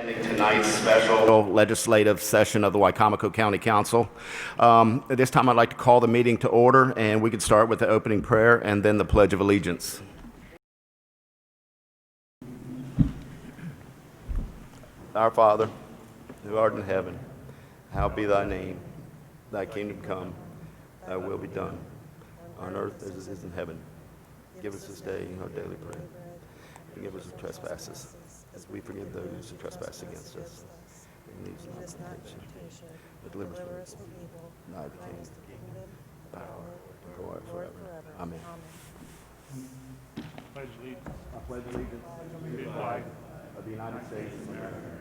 Attending tonight's special legislative session of the Wicomico County Council. At this time, I'd like to call the meeting to order, and we could start with the opening prayer and then the Pledge of Allegiance. Our Father, who art in heaven, hallowed be thy name. Thy kingdom come, thy will be done, on earth as it is in heaven. Give us this day our daily bread. Forgive us our trespasses, as we forgive those who trespass against us. And lead us not into temptation, but deliver us from evil. Thy the kingdom, power, and glory forever. Amen. Pledge allegiance. I pledge allegiance to the flag of the United States of America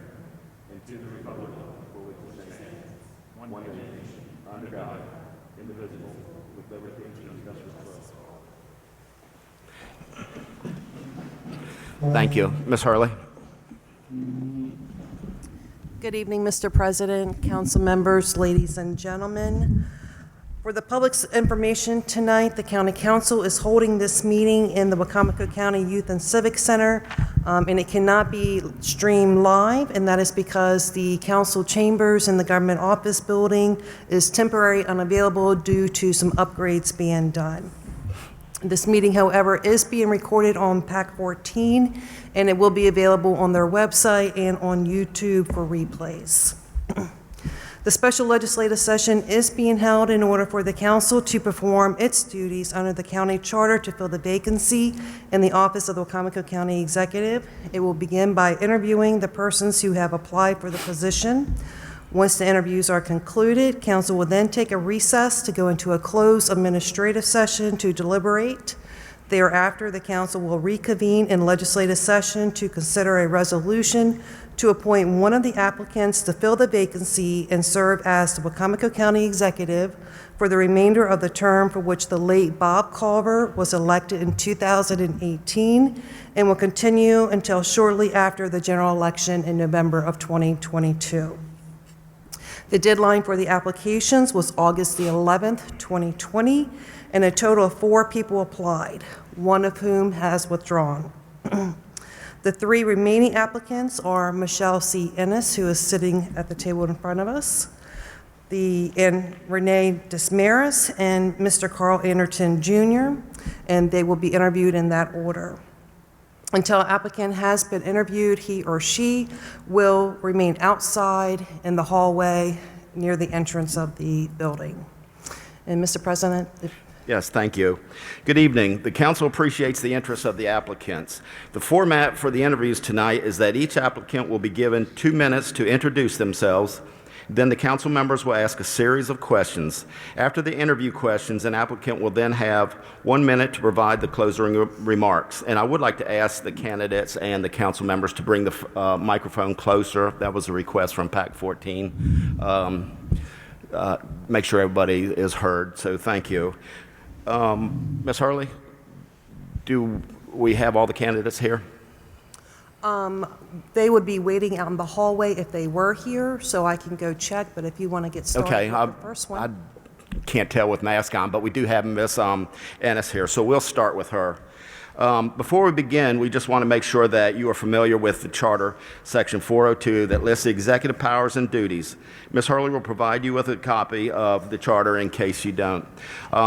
and to the republic for which it stands, one nation, under God, indivisible, with liberty and justice for all. Thank you. Ms. Hurley. Good evening, Mr. President, council members, ladies and gentlemen. For the public's information tonight, the County Council is holding this meeting in the Wicomico County Youth and Civic Center, and it cannot be streamed live, and that is because the council chambers in the government office building is temporarily unavailable due to some upgrades being done. This meeting, however, is being recorded on PAC 14, and it will be available on their website and on YouTube for replays. The special legislative session is being held in order for the council to perform its duties under the county charter to fill the vacancy in the office of the Wicomico County Executive. It will begin by interviewing the persons who have applied for the position. Once the interviews are concluded, council will then take a recess to go into a closed administrative session to deliberate. Thereafter, the council will reconvene in legislative session to consider a resolution to appoint one of the applicants to fill the vacancy and serve as the Wicomico County Executive for the remainder of the term for which the late Bob Culver was elected in 2018 and will continue until shortly after the general election in November of 2022. The deadline for the applications was August the 11th, 2020, and a total of 4 people applied, one of whom has withdrawn. The 3 remaining applicants are Michelle C. Ennis, who is sitting at the table in front of us, and Rene Desmarais and Mr. Carl Anderton Jr., and they will be interviewed in that order. Until an applicant has been interviewed, he or she will remain outside in the hallway near the entrance of the building. And Mr. President, Yes, thank you. Good evening. The council appreciates the interest of the applicants. The format for the interviews tonight is that each applicant will be given 2 minutes to introduce themselves. Then the council members will ask a series of questions. After the interview questions, an applicant will then have 1 minute to provide the closing remarks. And I would like to ask the candidates and the council members to bring the microphone closer. That was a request from PAC 14. Make sure everybody is heard, so thank you. Ms. Hurley, do we have all the candidates here? they would be waiting out in the hallway if they were here, so I can go check, but if you want to get started with the first one. I can't tell with mask on, but we do have Miss Ennis here, so we'll start with her. Before we begin, we just want to make sure that you are familiar with the Charter, Section 402, that lists the executive powers and duties. Ms. Hurley will provide you with a copy of the Charter in case you don't.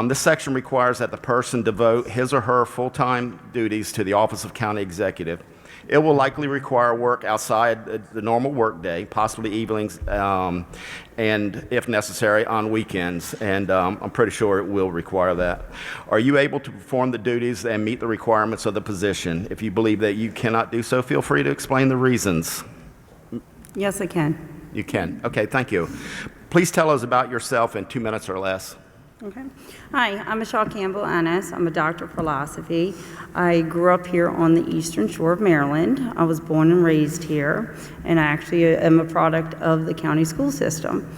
This section requires that the person devote his or her full-time duties to the office of County Executive. It will likely require work outside the normal workday, possibly evenings, and if necessary, on weekends. And I'm pretty sure it will require that. Are you able to perform the duties and meet the requirements of the position? If you believe that you cannot do so, feel free to explain the reasons. Yes, I can. You can. Okay, thank you. Please tell us about yourself in 2 minutes or less. Okay. Hi, I'm Michelle Campbell Ennis. I'm a doctor of philosophy. I grew up here on the Eastern Shore of Maryland. I was born and raised here, and I actually am a product of the county school system.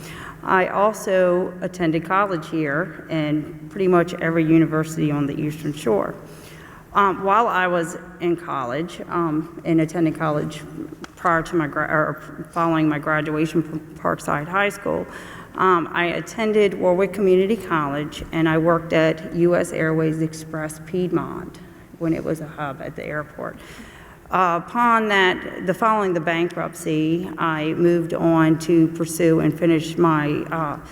I also attended college here and pretty much every university on the Eastern Shore. While I was in college and attending college prior to following my graduation from Parkside High School, I attended Warwick Community College, and I worked at U.S. Airways Express Piedmont when it was a hub at the airport. Following the bankruptcy, I moved on to pursue and finish my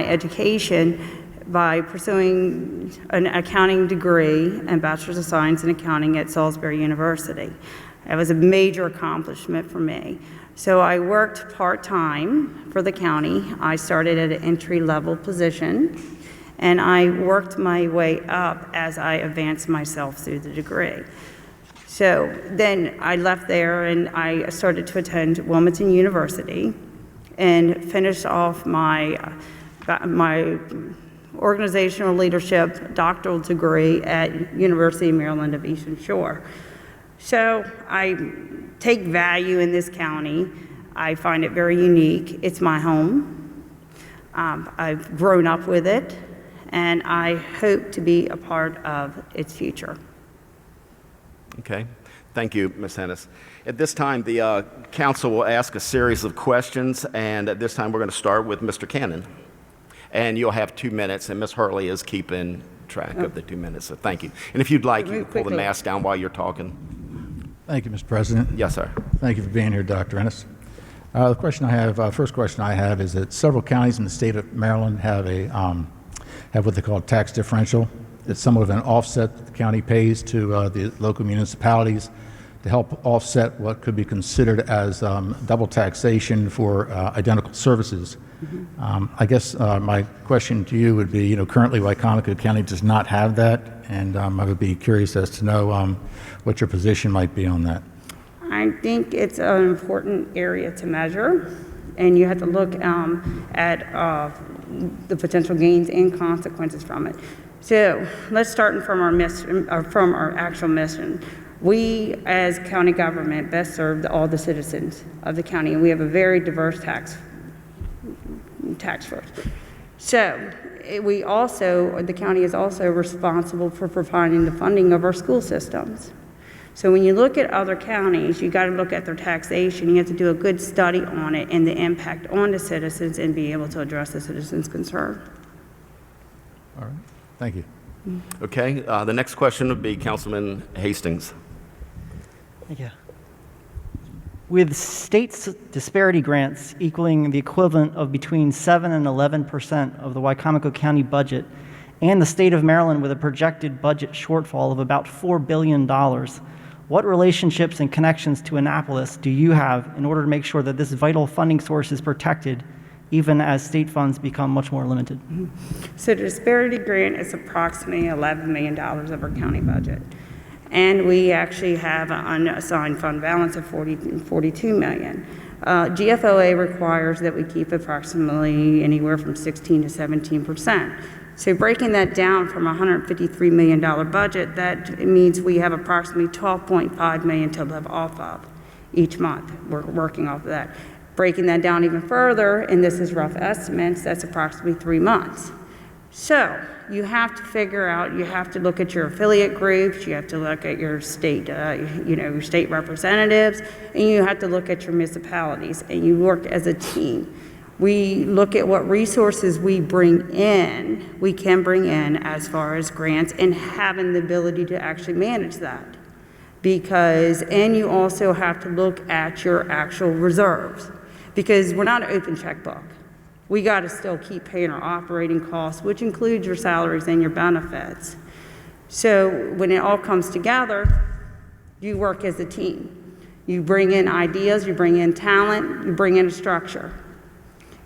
education by pursuing an accounting degree and Bachelor's of Science in Accounting at Salisbury University. It was a major accomplishment for me. So I worked part-time for the county. I started at an entry-level position, and I worked my way up as I advanced myself through the degree. So then I left there and I started to attend Wilmington University and finished off my organizational leadership doctoral degree at University of Maryland of Eastern Shore. So I take value in this county. I find it very unique. It's my home. I've grown up with it, and I hope to be a part of its future. Okay. Thank you, Ms. Ennis. At this time, the council will ask a series of questions, and at this time, we're going to start with Mr. Cannon. And you'll have 2 minutes, and Ms. Hurley is keeping track of the 2 minutes, so thank you. And if you'd like, you can pull the mask down while you're talking. Thank you, Mr. President. Yes, sir. Thank you for being here, Dr. Ennis. The question I have, first question I have is that several counties in the state of Maryland have what they call a tax differential. It's somewhat of an offset that the county pays to the local municipalities to help offset what could be considered as double taxation for identical services. I guess my question to you would be, currently Wicomico County does not have that, and I would be curious as to know what your position might be on that. I think it's an important area to measure, and you have to look at the potential gains and consequences from it. So let's start from our mission, from our actual mission. We, as county government, best serve all the citizens of the county, and we have a very diverse tax force. So the county is also responsible for providing the funding of our school systems. So when you look at other counties, you got to look at their taxation. You have to do a good study on it and the impact on the citizens and be able to address the citizens' concern. All right. Thank you. Okay. The next question would be Councilman Hastings. Thank you. With state disparity grants equaling the equivalent of between 7 and 11% of the Wicomico County budget, and the state of Maryland with a projected budget shortfall of about $4 billion, what relationships and connections to Annapolis do you have in order to make sure that this vital funding source is protected, even as state funds become much more limited? So the disparity grant is approximately $11 million of our county budget. And we actually have an unassigned fund balance of $42 million. GFOA requires that we keep approximately anywhere from 16 to 17%. So breaking that down from a $153 million budget, that means we have approximately $12.5 million to live off of each month. We're working off of that. Breaking that down even further, and this is rough estimates, that's approximately 3 months. So you have to figure out, you have to look at your affiliate groups, you have to look at your state, your state representatives, and you have to look at your municipalities, and you work as a team. We look at what resources we can bring in as far as grants and having the ability to actually manage that. And you also have to look at your actual reserves, because we're not an open checkbook. We got to still keep paying our operating costs, which includes your salaries and your benefits. So when it all comes together, you work as a team. You bring in ideas, you bring in talent, you bring in a structure.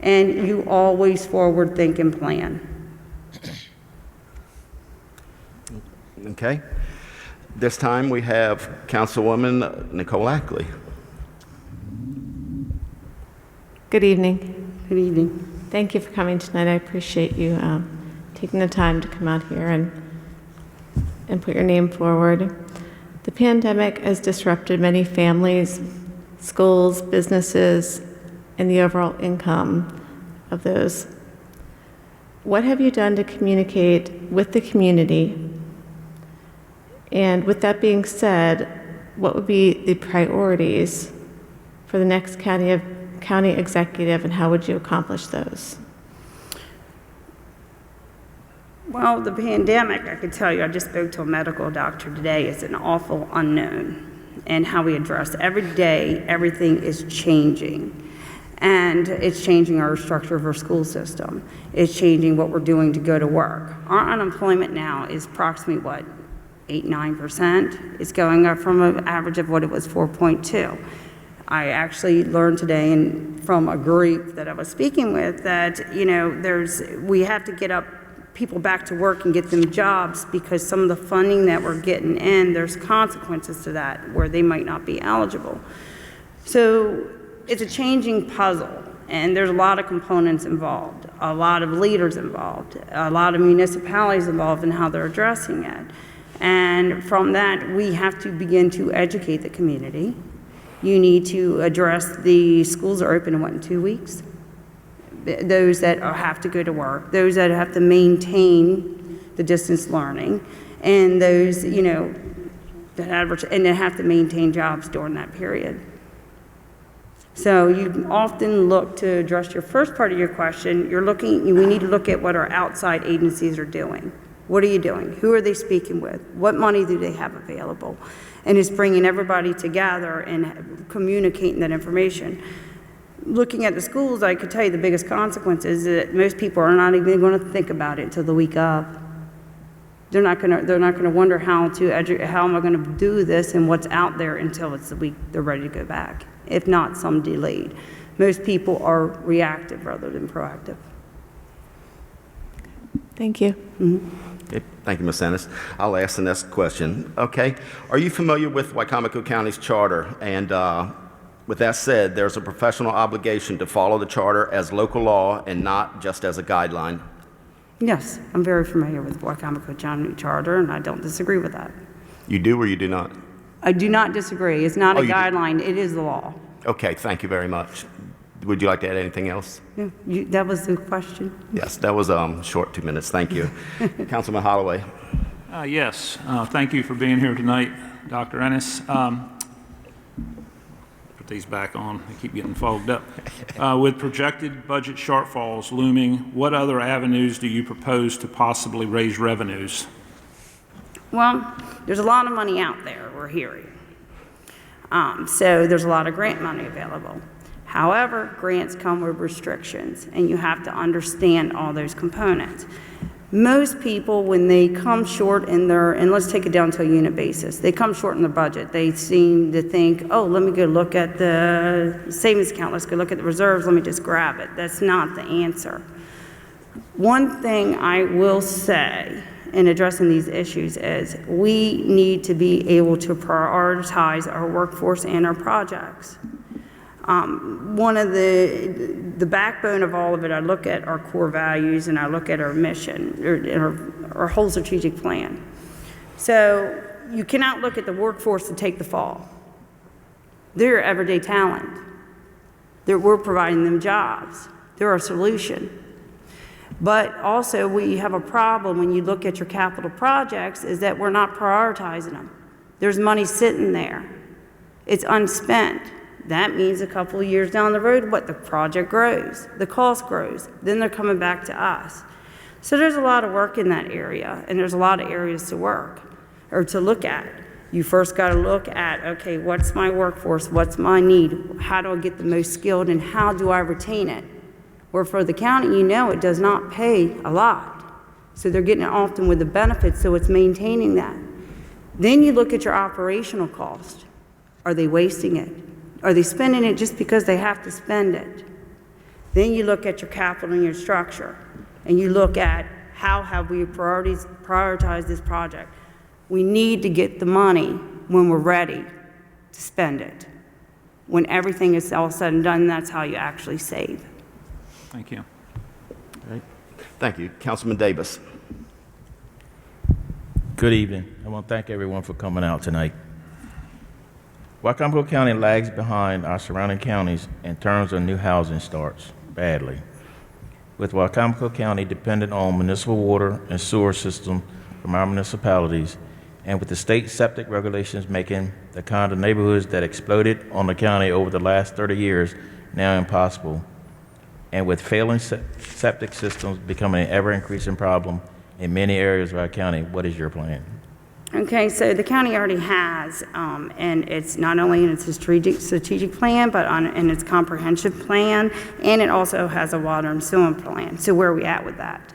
And you always forward think and plan. Okay. This time we have Councilwoman Nicole Ackley. Good evening. Good evening. Thank you for coming tonight. I appreciate you taking the time to come out here and put your name forward. The pandemic has disrupted many families, schools, businesses, and the overall income of those. What have you done to communicate with the community? And with that being said, what would be the priorities for the next county executive, and how would you accomplish those? Well, the pandemic, I could tell you, I just spoke to a medical doctor today, is an awful unknown. And how we address every day, everything is changing. And it's changing our structure of our school system. It's changing what we're doing to go to work. Our unemployment now is approximately, what, 8-9%? It's going up from an average of what it was, 4.2. I actually learned today from a group that I was speaking with that, we have to get people back to work and get them jobs, because some of the funding that we're getting in, there's consequences to that where they might not be eligible. So it's a changing puzzle, and there's a lot of components involved, a lot of leaders involved, a lot of municipalities involved in how they're addressing it. And from that, we have to begin to educate the community. You need to address the schools are open in 2 weeks? Those that have to go to work, those that have to maintain the distance learning, and those, that have to maintain jobs during that period. So you often look to address your first part of your question, we need to look at what our outside agencies are doing. What are you doing? Who are they speaking with? What money do they have available? And it's bringing everybody together and communicating that information. Looking at the schools, I could tell you the biggest consequence is that most people are not even going to think about it until the week of. They're not going to wonder how am I going to do this and what's out there until it's the week they're ready to go back, if not some delayed. Most people are reactive rather than proactive. Thank you. Okay, thank you, Ms. Ennis. I'll ask the next question. Okay, are you familiar with Wicomico County's charter? And with that said, there's a professional obligation to follow the charter as local law and not just as a guideline. Yes, I'm very familiar with Wicomico County Charter, and I don't disagree with that. You do or you do not? I do not disagree. It's not a you do? guideline, it is the law. Okay, thank you very much. Would you like to add anything else? Yeah, that was the question? Yes, that was short 2 minutes. Thank you. Councilman Holloway. Yes, thank you for being here tonight, Dr. Ennis. Put these back on, they keep getting fogged up. With projected budget shortfalls looming, what other avenues do you propose to possibly raise revenues? Well, there's a lot of money out there, we're hearing. So there's a lot of grant money available. However, grants come with restrictions, and you have to understand all those components. Most people, when they come short in and let's take it down to a unit basis, they come short in their budget. They seem to think, oh, let me go look at the savings account, let's go look at the reserves, let me just grab it. That's not the answer. One thing I will say in addressing these issues is we need to be able to prioritize our workforce and our projects. One of the backbone of all of it, I look at our core values and I look at our mission, or our whole strategic plan. So you cannot look at the workforce to take the fall. They're everyday talent. We're providing them jobs. They're our solution. But also we have a problem when you look at your capital projects is that we're not prioritizing them. There's money sitting there. It's unspent. That means a couple of years down the road, the project grows, the cost grows, then they're coming back to us. So there's a lot of work in that area, and there's a lot of areas to work, or to look at. You first got to look at, okay, what's my workforce, what's my need, how do I get the most skilled, and how do I retain it? Where for the county, it does not pay a lot. So they're getting it often with the benefits, so it's maintaining that. Then you look at your operational cost. Are they wasting it? Are they spending it just because they have to spend it? Then you look at your capital and your structure, and you look at how have we prioritized this project. We need to get the money when we're ready to spend it. When everything is all said and done, that's how you actually save. Thank you. All right. Thank you. Councilman Davis. Good evening. I want to thank everyone for coming out tonight. Wicomico County lags behind our surrounding counties in terms of new housing starts badly, with Wicomico County dependent on municipal water and sewer system from our municipalities, and with the state septic regulations making the kind of neighborhoods that exploded on the county over the last 30 years now impossible, and with failing septic systems becoming an ever-increasing problem in many areas of our county. What is your plan? Okay, so the county already has, and it's not only in its strategic plan, but in its comprehensive plan, and it also has a water and sewer plan. So where are we at with that?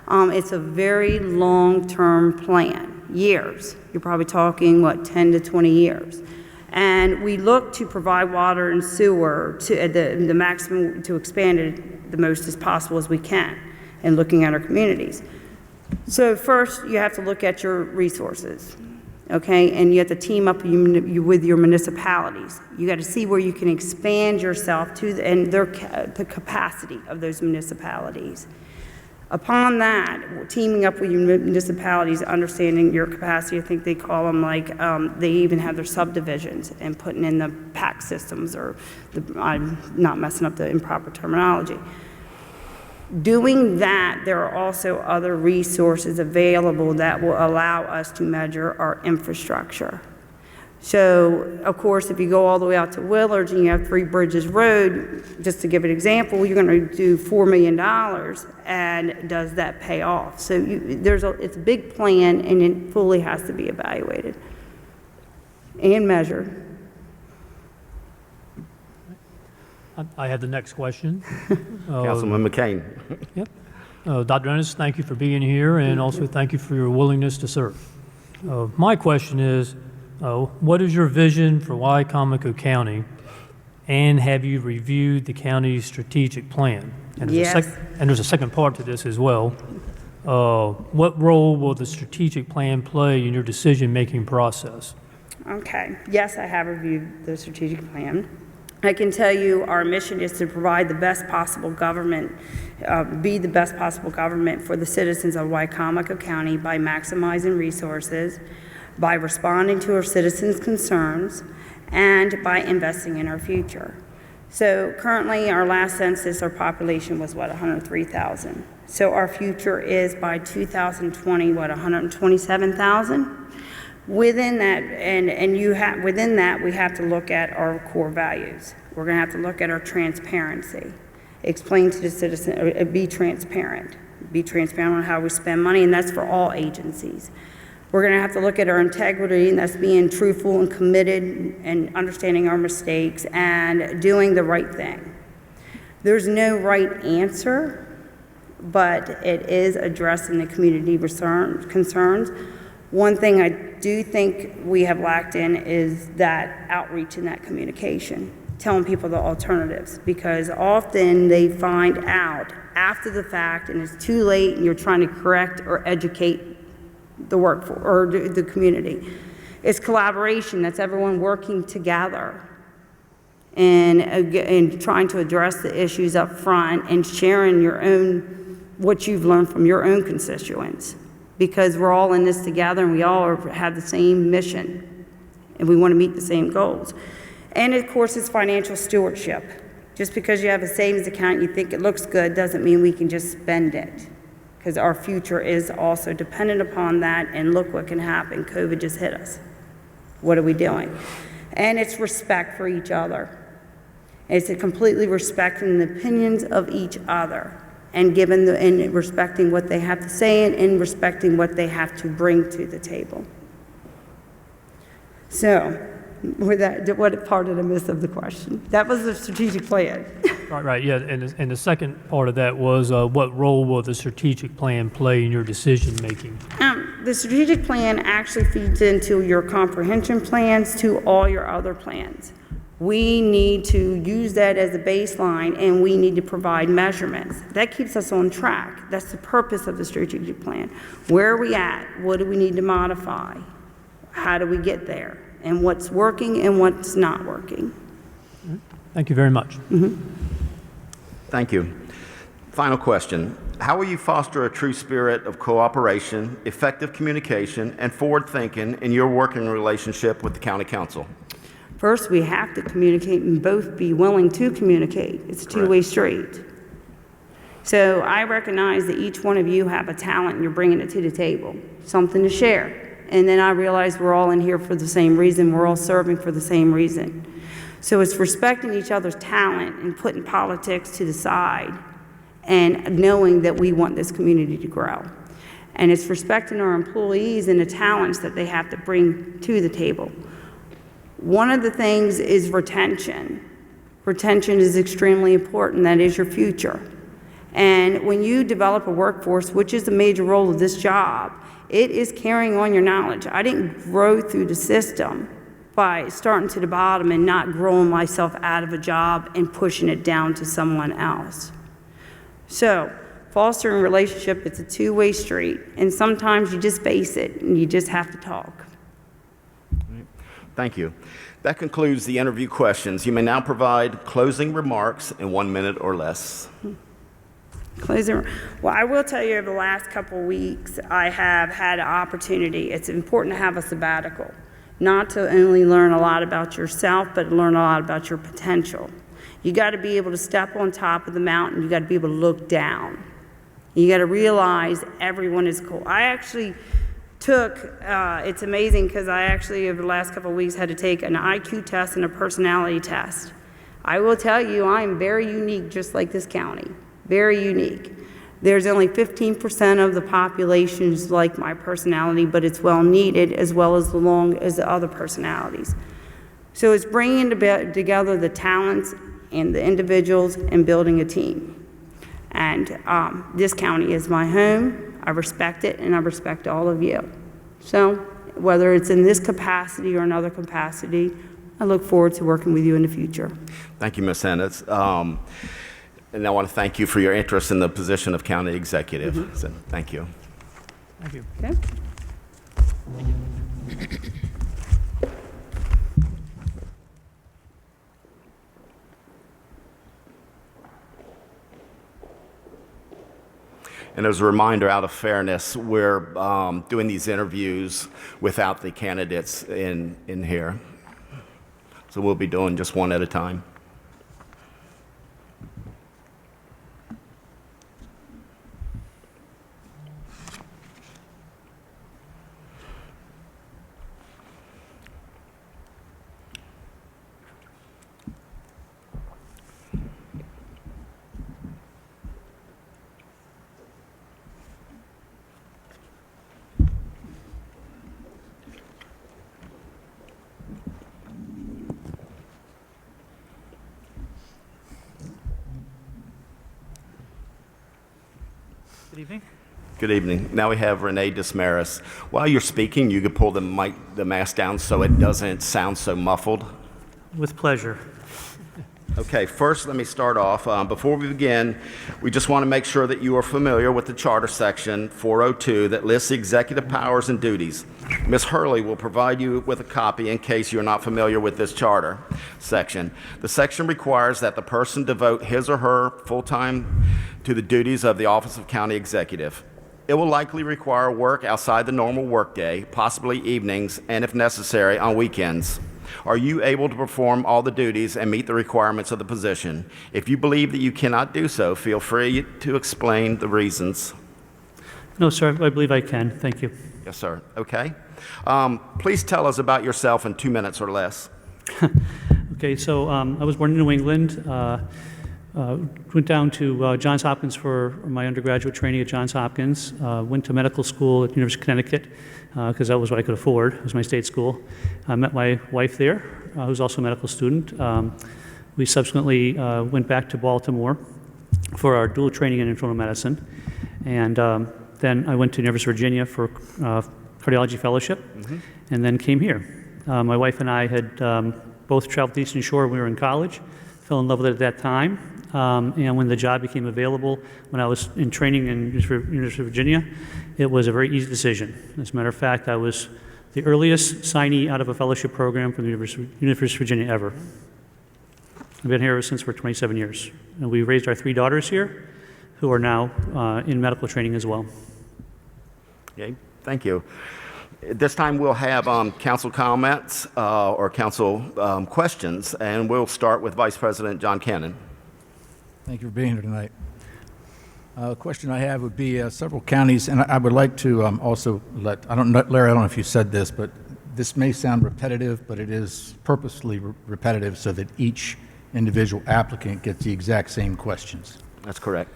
It's a very long-term plan, years. You're probably talking, 10 to 20 years. And we look to provide water and sewer to the maximum, to expand it the most as possible as we can, and looking at our communities. So first, you have to look at your resources, okay? And you have to team up with your municipalities. You got to see where you can expand yourself to and the capacity of those municipalities. Upon that, teaming up with your municipalities, understanding your capacity, I think they call them they even have their subdivisions and putting in the PAC systems, or I'm not messing up the improper terminology. Doing that, there are also other resources available that will allow us to measure our infrastructure. So, of course, if you go all the way out to Willards and you have Three Bridges Road, just to give an example, you're going to do $4 million, and does that pay off? So it's a big plan, and it fully has to be evaluated and measured. I have the next question. Councilman McCain. Yep. Dr. Ennis, thank you for being here, and also thank you for your willingness to serve. My question is, what is your vision for Wicomico County, and have you reviewed the county's strategic plan? And there's a second part to this as well. What role will the strategic plan play in your decision-making process? Okay. Yes, I have reviewed the strategic plan. I can tell you our mission is to provide the best possible government, be the best possible government for the citizens of Wicomico County by maximizing resources, by responding to our citizens' concerns, and by investing in our future. So currently, our last census, our population was 103,000. So our future is by 2020, 127,000? Within that, within that, we have to look at our core values. We're going to have to look at our transparency, explain to the citizen, be transparent on how we spend money, and that's for all agencies. We're going to have to look at our integrity, and that's being truthful and committed and understanding our mistakes and doing the right thing. There's no right answer, but it is addressing the community concerns. One thing I do think we have lacked in is that outreach and that communication, telling people the alternatives, because often they find out after the fact and it's too late and you're trying to correct or educate the workforce or the community. It's collaboration. That's everyone working together and trying to address the issues up front and sharing what you've learned from your own constituents. Because we're all in this together and we all have the same mission and we want to meet the same goals. And of course, it's financial stewardship. Just because you have a savings account and you think it looks good doesn't mean we can just spend it, because our future is also dependent upon that, and look what can happen. COVID just hit us. What are we doing? And it's respect for each other. It's a completely respecting the opinions of each other, and respecting what they have to say and respecting what they have to bring to the table. So, what part did I miss of the question? That was the strategic plan. Right, yeah, and the second part of that was what role will the strategic plan play in your decision-making? The strategic plan actually feeds into your comprehension plans to all your other plans. We need to use that as a baseline, and we need to provide measurements. That keeps us on track. That's the purpose of the strategic plan. Where are we at? What do we need to modify? How do we get there? And what's working and what's not working? Thank you very much. Mm-hmm. Thank you. Final question. How will you foster a true spirit of cooperation, effective communication, and forward thinking in your working relationship with the County Council? First, we have to communicate and both be willing to communicate. It's a two-way street. So I recognize that each one of you have a talent and you're bringing it to the table, something to share. And then I realize we're all in here for the same reason. We're all serving for the same reason. So it's respecting each other's talent and putting politics to the side and knowing that we want this community to grow. And it's respecting our employees and the talents that they have to bring to the table. One of the things is retention. Retention is extremely important. That is your future. And when you develop a workforce, which is the major role of this job, it is carrying on your knowledge. I didn't grow through the system by starting to the bottom and not growing myself out of a job and pushing it down to someone else. So, fostering relationship, it's a two-way street, and sometimes you just face it and you just have to talk. Thank you. That concludes the interview questions. You may now provide closing remarks in 1 minute or less. Closing. Well, I will tell you, over the last couple of weeks, I have had an opportunity. It's important to have a sabbatical, not to only learn a lot about yourself, but learn a lot about your potential. You got to be able to step on top of the mountain. You got to be able to look down. You got to realize everyone is cool. I actually took, it's amazing because I actually, over the last couple of weeks, had to take an IQ test and a personality test. I will tell you, I am very unique, just like this county. Very unique. There's only 15% of the population is like my personality, but it's well needed as well as the other personalities. So it's bringing together the talents and the individuals and building a team. And this county is my home. I respect it, and I respect all of you. So whether it's in this capacity or another capacity, I look forward to working with you in the future. Thank you, Ms. Ennis. And I want to thank you for your interest in the position of county executive. So, thank you. Thank you. Okay. And as a reminder, out of fairness, we're doing these interviews without the candidates in here. So we'll be doing just one at a time. Good evening. Good evening. Now we have Rene Desmarais. While you're speaking, you could pull the mask down so it doesn't sound so muffled. With pleasure. Okay, first let me start off. Before we begin, we just want to make sure that you are familiar with the Charter Section 402 that lists the executive powers and duties. Ms. Hurley will provide you with a copy in case you're not familiar with this charter section. The section requires that the person devote his or her full time to the duties of the office of county executive. It will likely require work outside the normal workday, possibly evenings, and if necessary, on weekends. Are you able to perform all the duties and meet the requirements of the position? If you believe that you cannot do so, feel free to explain the reasons. No, sir, I believe I can. Thank you. Yes, sir. Okay. Please tell us about yourself in 2 minutes or less. Okay, so I was born in New England. Went down to Johns Hopkins for my undergraduate training at Johns Hopkins. Went to medical school at the University of Connecticut because that was what I could afford. It was my state school. I met my wife there, who's also a medical student. We subsequently went back to Baltimore for our dual training in internal medicine. And then I went to University of Virginia for cardiology fellowship, and then came here. My wife and I had both traveled to Eastern Shore when we were in college, fell in love with it at that time. And when the job became available, when I was in training in University of Virginia, it was a very easy decision. As a matter of fact, I was the earliest signee out of a fellowship program from the University of Virginia ever. I've been here since for 27 years. And we raised our 3 daughters here, who are now in medical training as well. Okay, thank you. At this time, we'll have council comments or council questions, and we'll start with Vice President John Cannon. Thank you for being here tonight. The question I have would be several counties, and I would like to also let, Larry, I don't know if you said this, but this may sound repetitive, but it is purposely repetitive so that each individual applicant gets the exact same questions. That's correct.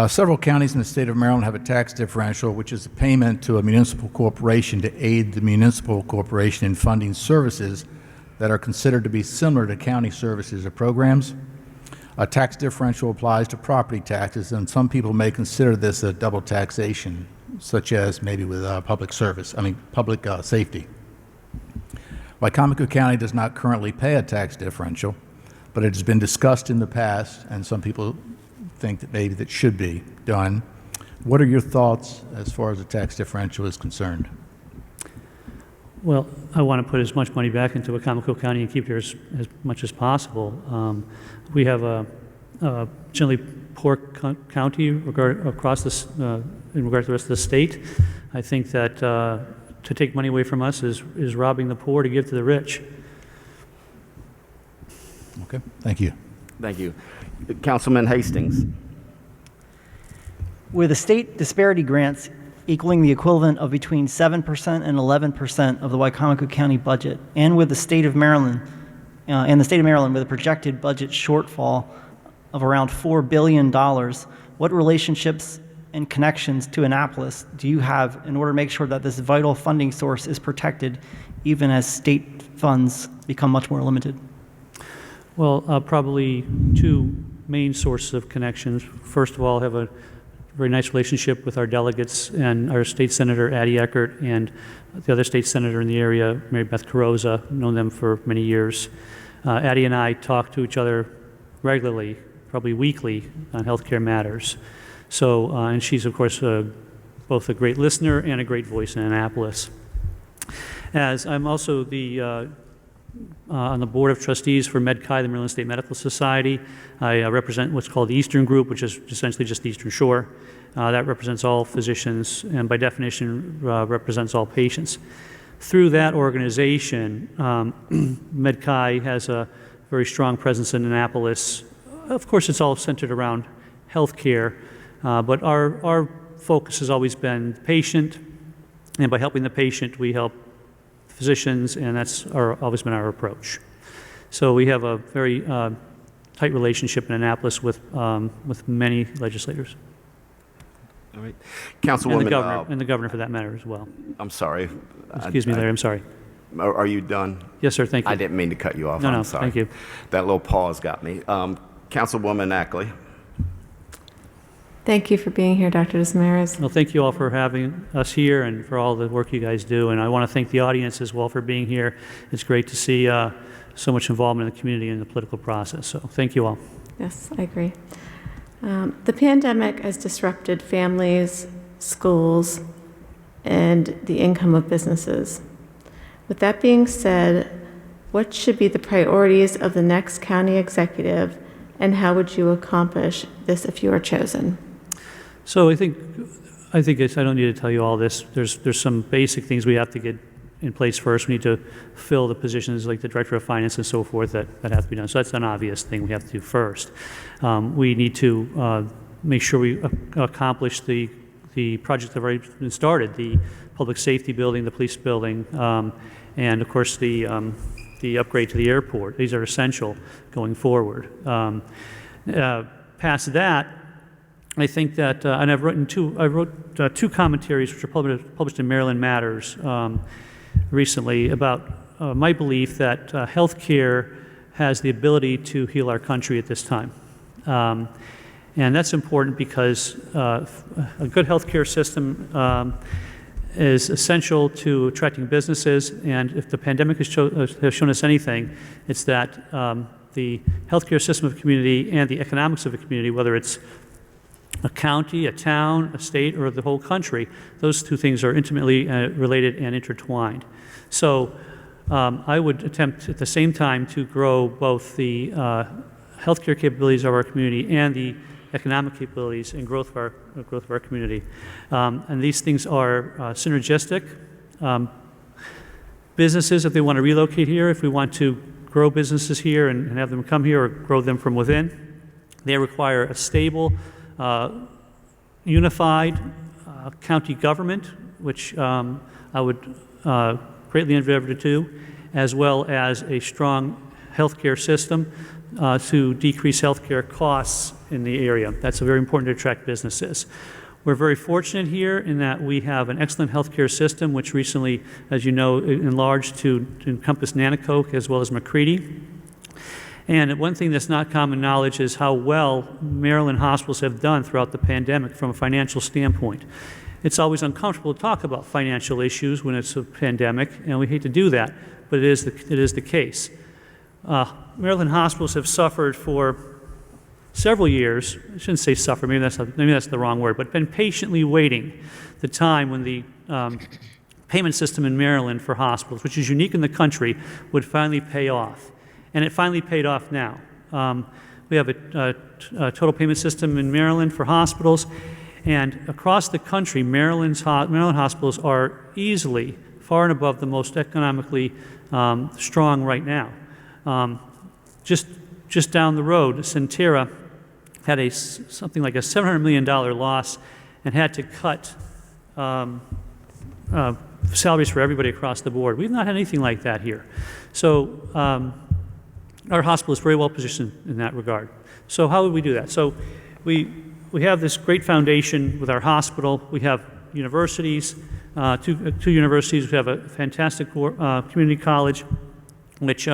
Several counties in the state of Maryland have a tax differential, which is a payment to a municipal corporation to aid the municipal corporation in funding services that are considered to be similar to county services or programs. A tax differential applies to property taxes, and some people may consider this a double taxation, such as maybe with public safety. Wicomico County does not currently pay a tax differential, but it has been discussed in the past, and some people think that maybe that should be done. What are your thoughts as far as the tax differential is concerned? Well, I want to put as much money back into Wicomico County and keep it as much as possible. We have a generally poor county across this, in regard to the rest of the state. I think that to take money away from us is robbing the poor to give to the rich. Okay, thank you. Thank you. Councilman Hastings. With the state disparity grants equaling the equivalent of between 7% and 11% of the Wicomico County budget, and with the state of Maryland, with a projected budget shortfall of around $4 billion, what relationships and connections to Annapolis do you have in order to make sure that this vital funding source is protected even as state funds become much more limited? Well, probably two main sources of connections. First of all, I have a very nice relationship with our delegates and our state senator, Addie Eckert, and the other state senator in the area, Mary Beth Carrozza. I've known them for many years. Addie and I talk to each other regularly, probably weekly, on healthcare matters. So, and she's, of course, both a great listener and a great voice in Annapolis. As I'm also on the Board of Trustees for MedChi, the Maryland State Medical Society. I represent what's called the Eastern Group, which is essentially just the Eastern Shore. That represents all physicians and by definition represents all patients. Through that organization, MedChi has a very strong presence in Annapolis. Of course, it's all centered around healthcare, but our focus has always been the patient, and by helping the patient, we help physicians, and that's always been our approach. So we have a very tight relationship in Annapolis with many legislators. All right. Councilwoman. And the governor for that matter as well. I'm sorry. Excuse me, Larry, I'm sorry. Are you done? Yes, sir, thank you. I didn't mean to cut you off. No, I'm no, sorry. thank you. That little pause got me. Councilwoman Ackley. Thank you for being here, Dr. Desmarais. Well, thank you all for having us here and for all the work you guys do. And I want to thank the audience as well for being here. It's great to see so much involvement in the community and the political process. So thank you all. Yes, I agree. The pandemic has disrupted families, schools, and the income of businesses. With that being said, what should be the priorities of the next county executive, and how would you accomplish this if you are chosen? So I think I don't need to tell you all this. There's some basic things we have to get in place first. We need to fill the positions like the director of finance and so forth that have to be done. So that's an obvious thing we have to do first. We need to make sure we accomplish the projects that have already been started, the public safety building, the police building, and of course the upgrade to the airport. These are essential going forward. Past that, I think that, and I wrote two commentaries which are published in Maryland Matters recently about my belief that healthcare has the ability to heal our country at this time. And that's important because a good healthcare system is essential to attracting businesses, and if the pandemic has shown us anything, it's that the healthcare system of a community and the economics of a community, whether it's a county, a town, a state, or the whole country, those two things are intimately related and intertwined. So I would attempt at the same time to grow both the healthcare capabilities of our community and the economic capabilities and growth of our community. And these things are synergistic. Businesses, if they want to relocate here, if we want to grow businesses here and have them come here or grow them from within, they require a stable, unified county government, which I would greatly endeavor to do, as well as a strong healthcare system to decrease healthcare costs in the area. That's very important to attract businesses. We're very fortunate here in that we have an excellent healthcare system, which recently, as you know, enlarged to encompass Nanacoke as well as McCready. And one thing that's not common knowledge is how well Maryland hospitals have done throughout the pandemic from a financial standpoint. It's always uncomfortable to talk about financial issues when it's a pandemic, and we hate to do that, but it is the case. Maryland hospitals have suffered for several years. I shouldn't say suffer, maybe that's the wrong word, but been patiently waiting the time when the payment system in Maryland for hospitals, which is unique in the country, would finally pay off. And it finally paid off now. We have a total payment system in Maryland for hospitals, and across the country, Maryland hospitals are easily far and above the most economically strong right now. Just down the road, Centera had something like a $700 million loss and had to cut salaries for everybody across the board. We've not had anything like that here. So our hospital is very well positioned in that regard. So how would we do that? So we have this great foundation with our hospital. We have universities, two universities. We have a fantastic community college, which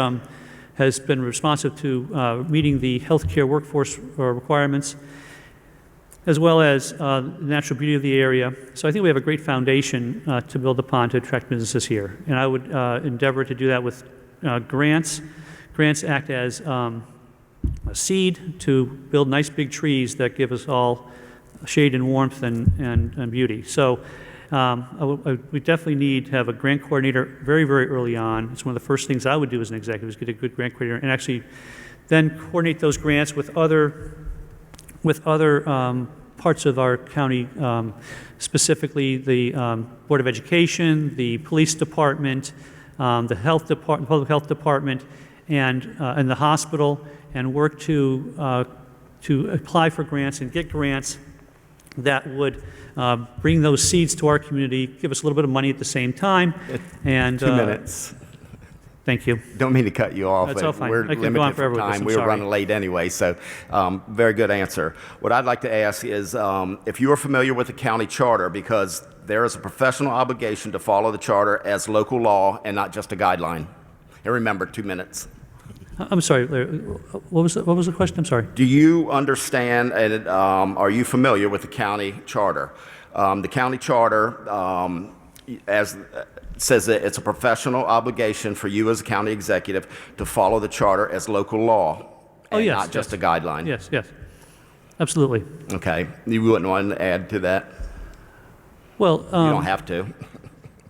has been responsive to meeting the healthcare workforce requirements, as well as the natural beauty of the area. So I think we have a great foundation to build upon to attract businesses here. And I would endeavor to do that with grants. Grants act as a seed to build nice big trees that give us all shade and warmth and beauty. So we definitely need to have a grant coordinator very, very early on. It's one of the first things I would do as an executive is get a good grant coordinator and actually then coordinate those grants with other parts of our county, specifically the Board of Education, the Police Department, the Health Department, Public Health Department, and the hospital, and work to apply for grants and get grants that would bring those seeds to our community, give us a little bit of money at the same time. And 2 minutes. Thank you. Don't mean to cut you off, That's all but fine. we're I could go on limited forever for with this. time. I'm We were sorry. running late anyway, so very good answer. What I'd like to ask is if you are familiar with the county charter, because there is a professional obligation to follow the charter as local law and not just a guideline. And remember, 2 minutes. I'm sorry, Larry, what was the question? I'm sorry. Do you understand and are you familiar with the county charter? The county charter says that it's a professional obligation for you as a county executive to follow the charter as local law and not just a guideline. Yes, absolutely. Okay. You wouldn't want to add to that? Well, You don't have to.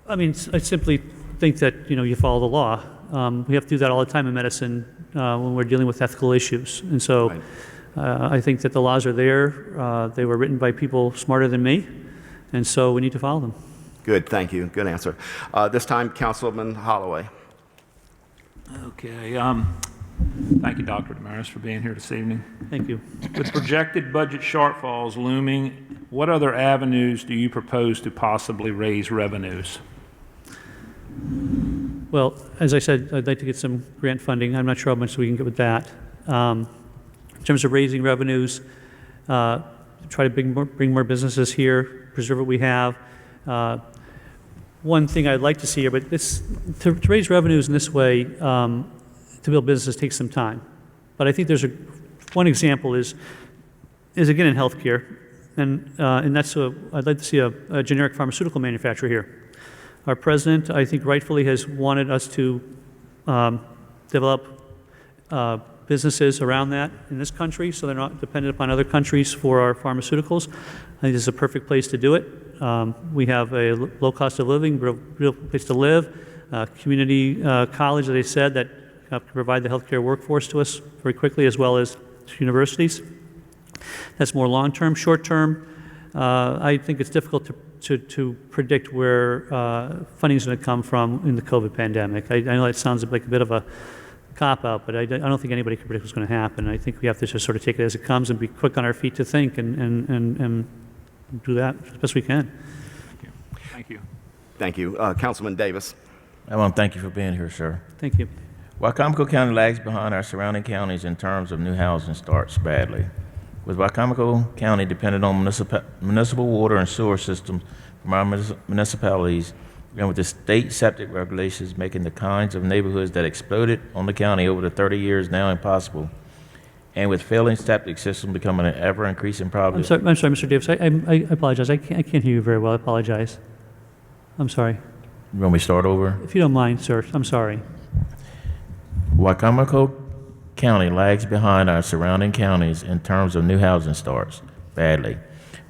I mean, I simply think that, you follow the law. We have to do that all the time in medicine when we're dealing with ethical issues. And so Right. I think that the laws are there. They were written by people smarter than me, and so we need to follow them. Good, thank you. Good answer. This time, Councilman Holloway. Okay. Thank you, Dr. Desmarais, for being here this evening. Thank you. With projected budget shortfalls looming, what other avenues do you propose to possibly raise revenues? Well, as I said, I'd like to get some grant funding. I'm not sure how much we can get with that. In terms of raising revenues, try to bring more businesses here, preserve what we have. One thing I'd like to see here, but to raise revenues in this way, to build businesses takes some time. But I think there's one example is again in healthcare, and that's I'd like to see a generic pharmaceutical manufacturer here. Our president, I think rightfully, has wanted us to develop businesses around that in this country so they're not dependent upon other countries for our pharmaceuticals. I think this is a perfect place to do it. We have a low cost of living, real place to live, community college, as I said, that can provide the healthcare workforce to us very quickly, as well as universities. That's more long-term. Short-term, I think it's difficult to predict where funding is going to come from in the COVID pandemic. I know that sounds like a bit of a cop-out, but I don't think anybody can predict what's going to happen. I think we have to just sort of take it as it comes and be quick on our feet to think and do that as best we can. Thank you. Thank you. Councilman Davis. I want to thank you for being here, sir. Thank you. Wicomico County lags behind our surrounding counties in terms of new housing starts badly. With Wicomico County dependent on municipal water and sewer systems from our municipalities, and with the state septic regulations making the kinds of neighborhoods that exploded on the county over the 30 years now impossible, and with failing septic systems becoming an ever-increasing problem. I'm sorry, Mr. Davis. I apologize. I can't hear you very well. I apologize. I'm sorry. You want me to start over? If you don't mind, sir, I'm sorry. Wicomico County lags behind our surrounding counties in terms of new housing starts, badly.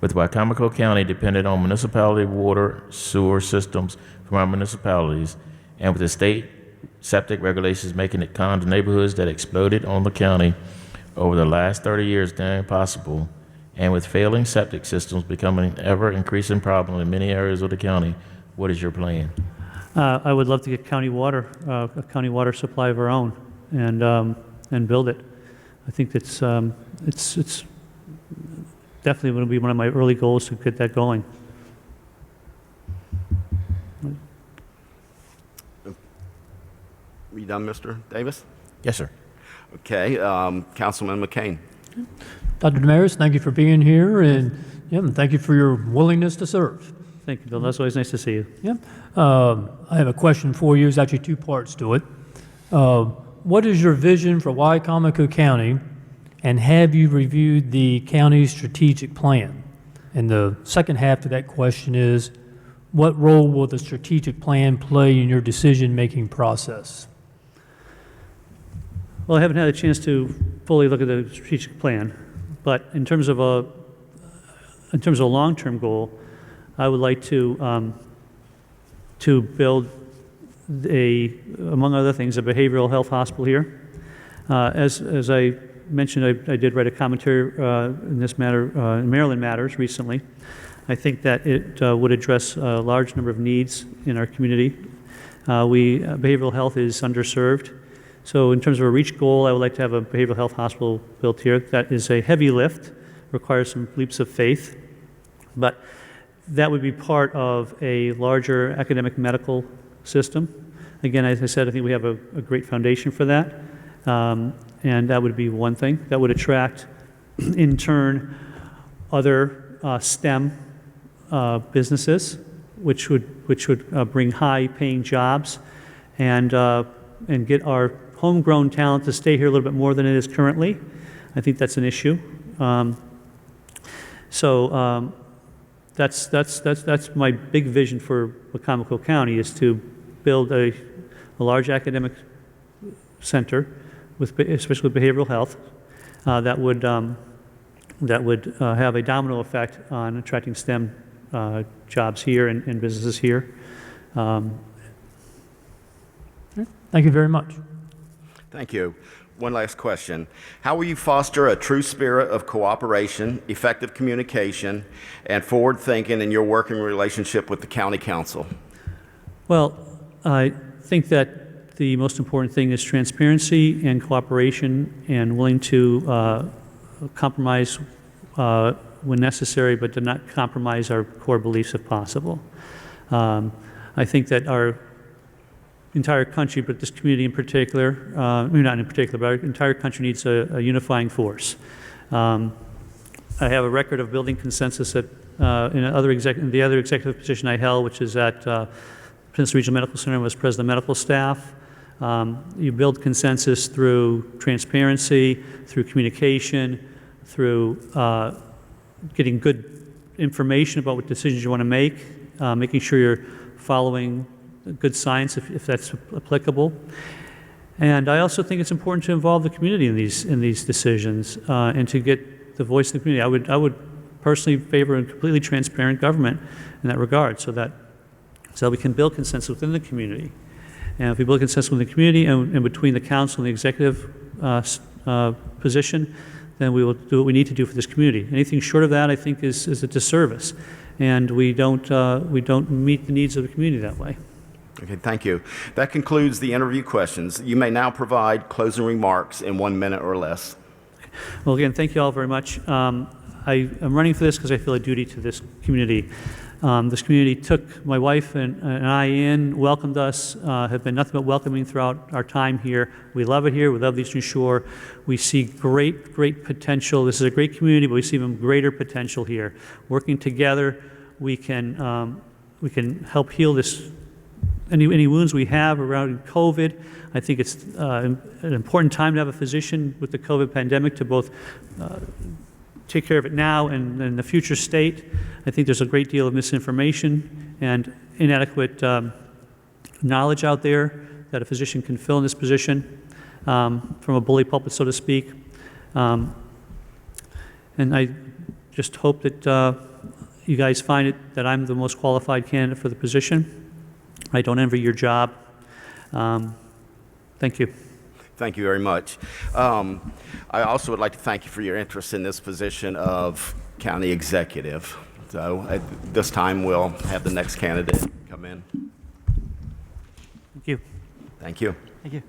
With Wicomico County dependent on municipality water sewer systems from our municipalities, and with the state septic regulations making it kinds of neighborhoods that exploded on the county over the last 30 years now impossible, and with failing septic systems becoming an ever-increasing problem in many areas of the county, what is your plan? I would love to get county water, a county water supply of our own, and build it. I think it's definitely going to be one of my early goals to get that going. Are you done, Mr. Davis? Yes, sir. Okay, Councilman McCain. Dr. Desmarais, thank you for being here, and thank you for your willingness to serve. Thank you, Bill. That's always nice to see you. I have a question for you. There's actually two parts to it. What is your vision for Wicomico County, and have you reviewed the county's strategic plan? And the second half to that question is, what role will the strategic plan play in your decision-making process? Well, I haven't had a chance to fully look at the strategic plan, but in terms of a long-term goal, I would like to build among other things, a behavioral health hospital here. As I mentioned, I did write a commentary in this matter, in Maryland Matters recently. I think that it would address a large number of needs in our community. Behavioral health is underserved. So in terms of a reach goal, I would like to have a behavioral health hospital built here. That is a heavy lift, requires some leaps of faith, but that would be part of a larger academic medical system. Again, as I said, I think we have a great foundation for that, and that would be one thing. That would attract, in turn, other STEM businesses, which would bring high-paying jobs, and get our homegrown talent to stay here a little bit more than it is currently. I think that's an issue. That's my big vision for Wicomico County, is to build a large academic center, especially with behavioral health, that would have a domino effect on attracting STEM jobs here and businesses here. Thank you very much. Thank you. One last question. How will you foster a true spirit of cooperation, effective communication, and forward thinking in your working relationship with the county council? Well, I think that the most important thing is transparency and cooperation, and willing to compromise when necessary, but to not compromise our core beliefs if possible. I think that our entire country, but this community in particular, not in particular, but our entire country needs a unifying force. I have a record of building consensus in the other executive position I held, which is at Princeton Regional Medical Center, and was president of medical staff. You build consensus through transparency, through communication, through getting good information about what decisions you want to make, making sure you're following good science if that's applicable. And I also think it's important to involve the community in these decisions, and to get the voice of the community. I would personally favor a completely transparent government in that regard, so that we can build consensus within the community. And if we build consensus within the community and between the council and the executive position, then we will do what we need to do for this community. Anything short of that, I think, is a disservice, and we don't meet the needs of the community that way. Okay, thank you. That concludes the interview questions. You may now provide closing remarks in 1 minute or less. Well, again, thank you all very much. I am running for this because I feel a duty to this community. This community took my wife and I in, welcomed us, have been nothing but welcoming throughout our time here. We love it here. We love the Eastern Shore. We see great, great potential. This is a great community, but we see even greater potential here. Working together, we can help heal this any wounds we have around COVID. I think it's an important time to have a physician with the COVID pandemic to both take care of it now and in the future state. I think there's a great deal of misinformation and inadequate knowledge out there that a physician can fill in this position from a bully pulpit, so to speak. And I just hope that you guys find it that I'm the most qualified candidate for the position. I don't envy your job. Thank you. Thank you very much. I also would like to thank you for your interest in this position of county executive. So at this time, we'll have the next candidate come in. Thank you. Thank you. Thank you.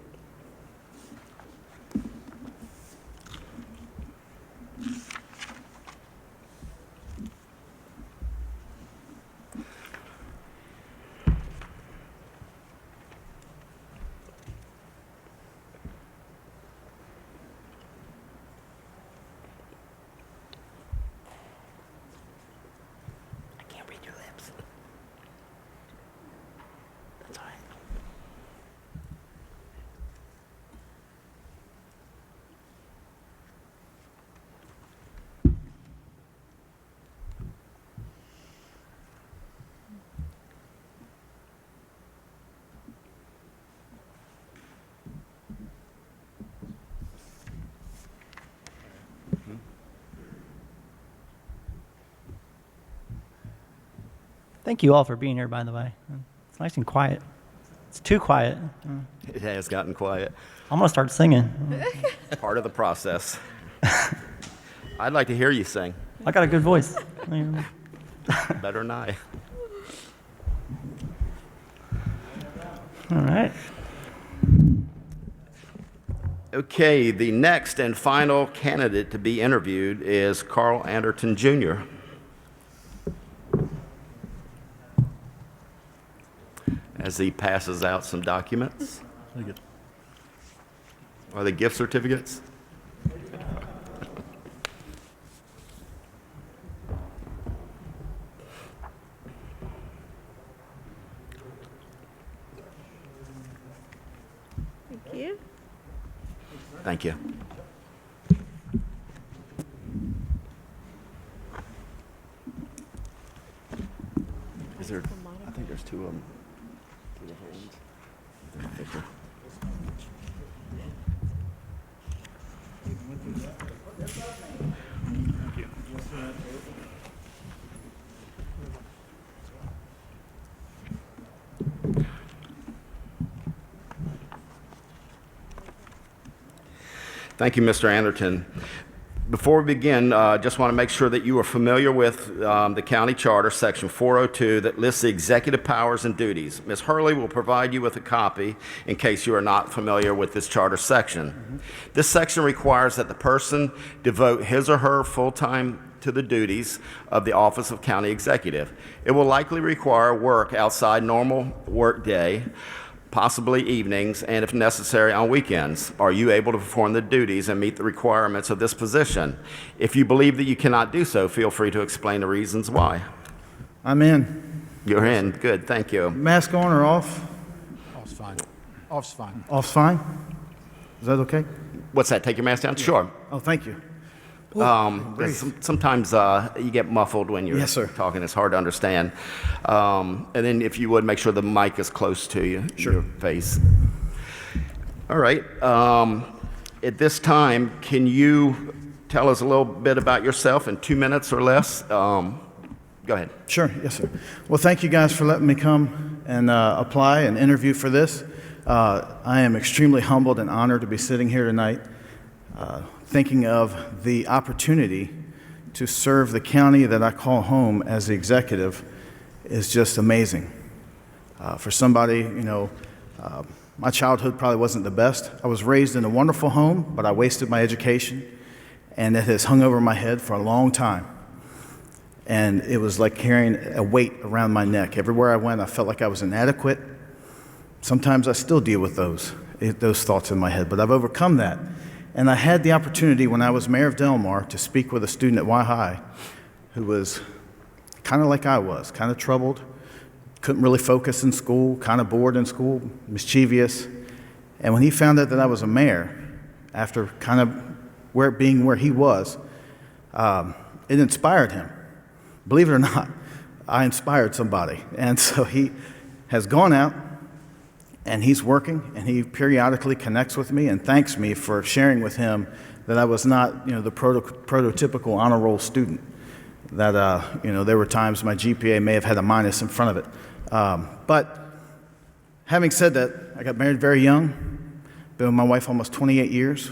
Thank you all for being here, by the way. It's nice and quiet. It's too quiet. It has gotten quiet. I'm going to start singing. Part of the process. I'd like to hear you sing. I got a good voice. Better than I. All right. Okay, the next and final candidate to be interviewed is Carl Anderton Jr. As he passes out some documents. Are they gift certificates? Thank you. Thank you. Is there, I think there's two of them. Thank you, Mr. Anderton. Before we begin, just want to make sure that you are familiar with the county charter, section 402, that lists the executive powers and duties. Ms. Hurley will provide you with a copy in case you are not familiar with this charter section. This section requires that the person devote his or her full time to the duties of the office of county executive. It will likely require work outside normal work day, possibly evenings, and if necessary, on weekends. Are you able to perform the duties and meet the requirements of this position? If you believe that you cannot do so, feel free to explain the reasons why. I'm in. You're in. Good. Thank you. Mask on or off? Off's fine. Off's fine. Off's fine? Is that okay? What's that? Take your mask down? Sure. Oh, thank you. Sometimes you get muffled when you're Yes, sir. talking. It's hard to understand. And then if you would, make sure the mic is close to you, Sure. your face. All right. At this time, can you tell us a little bit about yourself in 2 minutes or less? Go ahead. Sure, yes, sir. Well, thank you guys for letting me come and apply and interview for this. I am extremely humbled and honored to be sitting here tonight thinking of the opportunity to serve the county that I call home as the executive is just amazing. For somebody, my childhood probably wasn't the best. I was raised in a wonderful home, but I wasted my education. and it has hung over my head for a long time. And it was like carrying a weight around my neck. Everywhere I went, I felt like I was inadequate. Sometimes I still deal with those thoughts in my head, but I've overcome that. And I had the opportunity when I was mayor of Del Mar to speak with a student at Y High who was kind of like I was, kind of troubled, couldn't really focus in school, kind of bored in school, mischievous. And when he found out that I was a mayor, after kind of being where he was, it inspired him. Believe it or not, I inspired somebody. And so he has gone out and he's working, and he periodically connects with me and thanks me for sharing with him that I was not, the prototypical honor roll student. That, there were times my GPA may have had a minus in front of it. But having said that, I got married very young, been with my wife almost 28 years.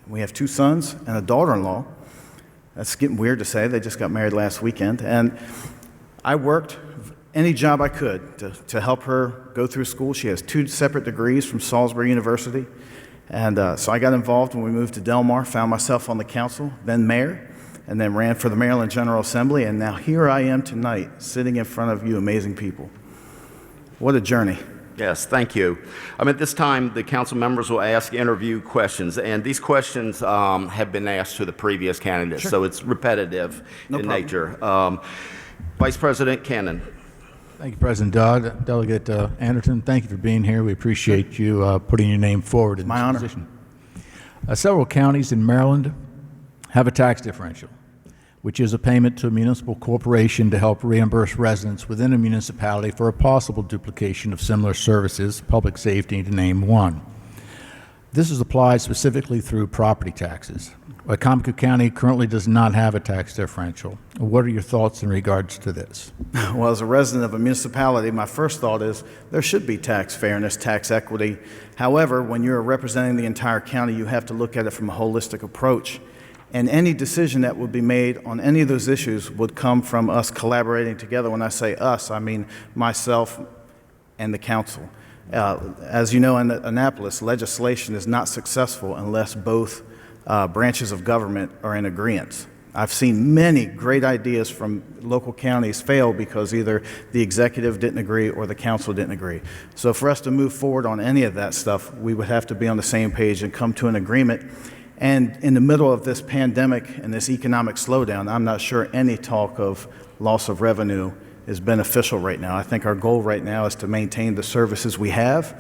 We have 2 sons and a daughter-in-law. That's getting weird to say. They just got married last weekend. And I worked any job I could to help her go through school. She has 2 separate degrees from Salisbury University. And so I got involved when we moved to Del Mar, found myself on the council, then mayor, and then ran for the Maryland General Assembly. And now here I am tonight, sitting in front of you amazing people. What a journey. Yes, thank you. At this time, the council members will ask interview questions, and these questions have been asked to the previous candidates, so it's repetitive in nature. Vice President Cannon. Thank you, President Dodd. Delegate Anderton, thank you for being here. We appreciate you putting your name forward in this position. Several counties in Maryland have a tax differential, which is a payment to a municipal corporation to help reimburse residents within a municipality for a possible duplication of similar services, public safety to name one. This is applied specifically through property taxes. Wicomico County currently does not have a tax differential. What are your thoughts in regards to this? Well, as a resident of a municipality, my first thought is there should be tax fairness, tax equity. However, when you're representing the entire county, you have to look at it from a holistic approach. And any decision that would be made on any of those issues would come from us collaborating together. When I say us, I mean myself and the council. As you know, in Annapolis, legislation is not successful unless both branches of government are in agreement. I've seen many great ideas from local counties fail because either the executive didn't agree or the council didn't agree. So for us to move forward on any of that stuff, we would have to be on the same page and come to an agreement. And in the middle of this pandemic and this economic slowdown, I'm not sure any talk of loss of revenue is beneficial right now. I think our goal right now is to maintain the services we have.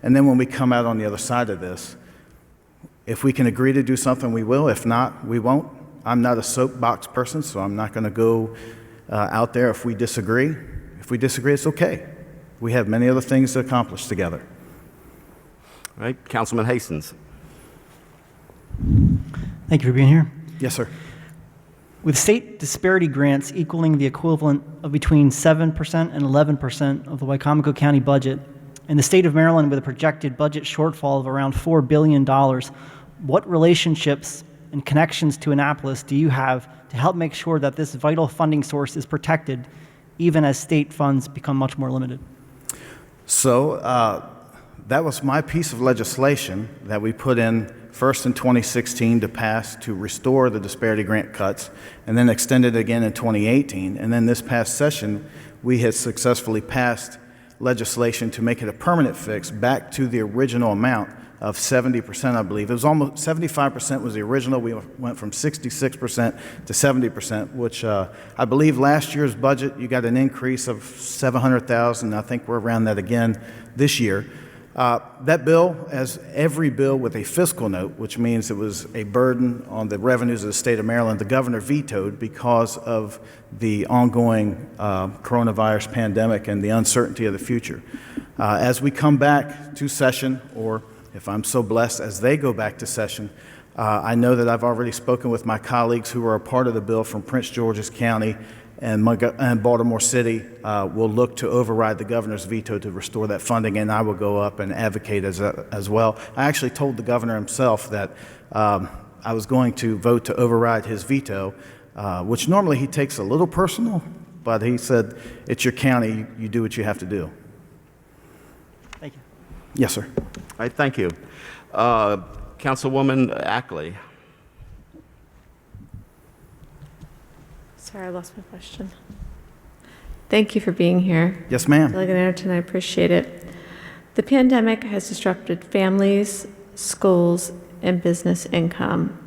And then when we come out on the other side of this, if we can agree to do something, we will. If not, we won't. I'm not a soapbox person, so I'm not going to go out there if we disagree. If we disagree, it's okay. We have many other things to accomplish together. All right, Councilman Hastings. Thank you for being here. Yes, sir. With state disparity grants equaling the equivalent of between 7% and 11% of the Wicomico County budget, and the state of Maryland with a projected budget shortfall of around $4 billion, what relationships and connections to Annapolis do you have to help make sure that this vital funding source is protected even as state funds become much more limited? So that was my piece of legislation that we put in first in 2016 to pass to restore the disparity grant cuts, and then extended again in 2018. And then this past session, we had successfully passed legislation to make it a permanent fix back to the original amount of 70%, I believe. It was almost 75% was the original. We went from 66% to 70%, which I believe last year's budget, you got an increase of $700,000. I think we're around that again this year. That bill, as every bill with a fiscal note, which means it was a burden on the revenues of the state of Maryland, the governor vetoed because of the ongoing coronavirus pandemic and the uncertainty of the future. As we come back to session, or if I'm so blessed as they go back to session, I know that I've already spoken with my colleagues who are a part of the bill from Prince George's County and Baltimore City. Will look to override the governor's veto to restore that funding, and I will go up and advocate as well. I actually told the governor himself that I was going to vote to override his veto, which normally he takes a little personal, but he said, it's your county, you do what you have to do. Thank you. Yes, sir. All right, thank you. Councilwoman Ackley. Sorry, I lost my question. Thank you for being here. Yes, ma'am. Delegate Anderton, I appreciate it. The pandemic has disrupted families, schools, and business income.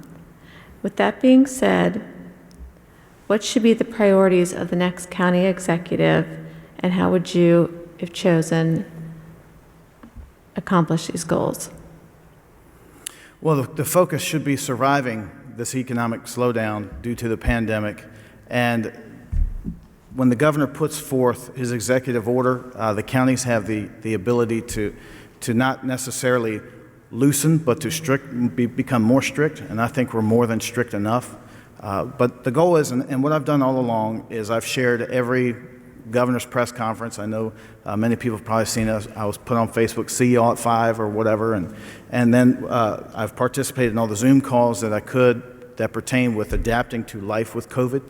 With that being said, what should be the priorities of the next county executive, and how would you, if chosen, accomplish these goals? Well, the focus should be surviving this economic slowdown due to the pandemic. And when the governor puts forth his executive order, the counties have the ability to not necessarily loosen, but to become more strict. And I think we're more than strict enough. But the goal is, and what I've done all along, is I've shared every governor's press conference. I know many people have probably seen us. I was put on Facebook, see y'all at 5 or whatever. And then I've participated in all the Zoom calls that I could that pertain with adapting to life with COVID.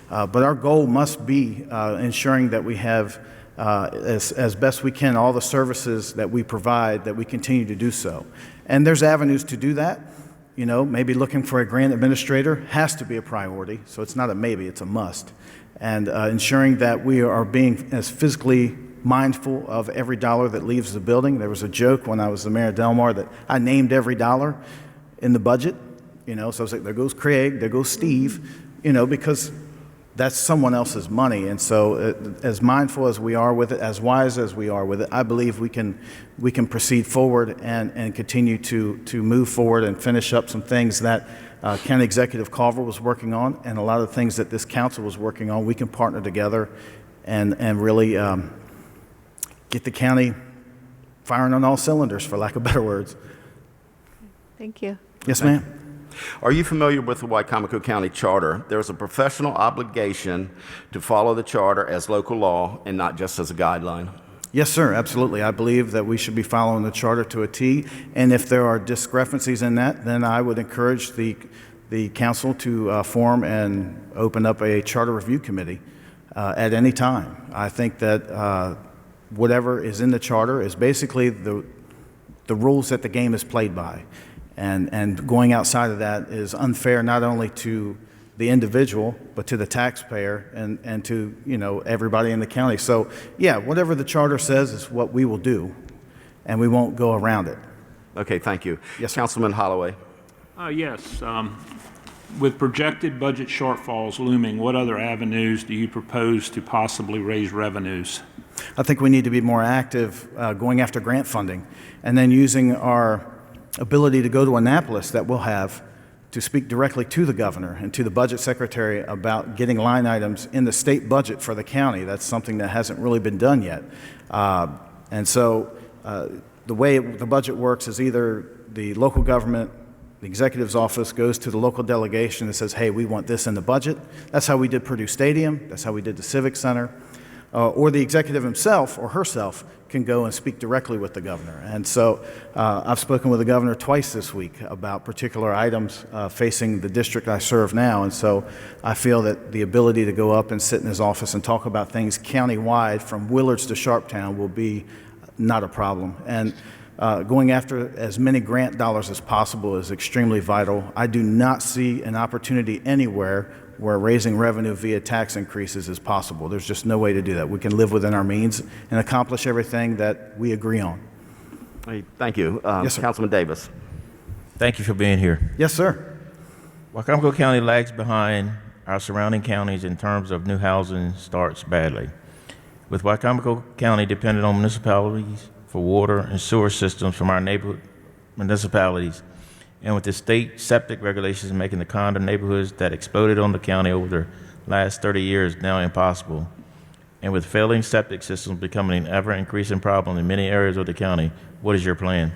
But our goal must be ensuring that we have, as best we can, all the services that we provide, that we continue to do so. And there's avenues to do that. You know, maybe looking for a grant administrator has to be a priority. So it's not a maybe, it's a must. And ensuring that we are being as physically mindful of every dollar that leaves the building. There was a joke when I was the mayor of Del Mar that I named every dollar in the budget. You know, so I was like, there goes Craig, there goes Steve, you know, because that's someone else's money. And so as mindful as we are with it, as wise as we are with it, I believe we can proceed forward and continue to move forward and finish up some things that County Executive Culver was working on, and a lot of things that this council was working on. We can partner together and really get the county firing on all cylinders, for lack of better words. Thank you. Yes, ma'am. Are you familiar with the Wicomico County Charter? There's a professional obligation to follow the charter as local law and not just as a guideline. Yes, sir, absolutely. I believe that we should be following the charter to a T, and if there are discrepancies in that, then I would encourage the council to form and open up a charter review committee at any time. I think that whatever is in the charter is basically the rules that the game is played by. And going outside of that is unfair not only to the individual, but to the taxpayer and to, you know, everybody in the county. So, yeah, whatever the charter says is what we will do, and we won't go around it. Okay, thank you. Yes, sir. Councilman Holloway. Yes. With projected budget shortfalls looming, what other avenues do you propose to possibly raise revenues? I think we need to be more active going after grant funding, and then using our ability to go to Annapolis that we'll have to speak directly to the governor and to the budget secretary about getting line items in the state budget for the county. That's something that hasn't really been done yet. And so the way the budget works is either the local government, the executive's office goes to the local delegation and says, hey, we want this in the budget. That's how we did Purdue Stadium. That's how we did the Civic Center. Or the executive himself or herself can go and speak directly with the governor. And so I've spoken with the governor twice this week about particular items facing the district I serve now. And so I feel that the ability to go up and sit in his office and talk about things countywide from Willards to Sharptown will be not a problem. And going after as many grant dollars as possible is extremely vital. I do not see an opportunity anywhere where raising revenue via tax increases is possible. There's just no way to do that. We can live within our means and accomplish everything that we agree on. Hey, thank you. Yes, sir. Councilman Davis. Thank you for being here. Yes, sir. Wicomico County lags behind our surrounding counties in terms of new housing starts badly. With Wicomico County dependent on municipalities for water and sewer systems from our neighborhood municipalities, and with the state septic regulations making the condo neighborhoods that exploded on the county over the last 30 years now impossible, and with failing septic systems becoming an ever-increasing problem in many areas of the county, what is your plan?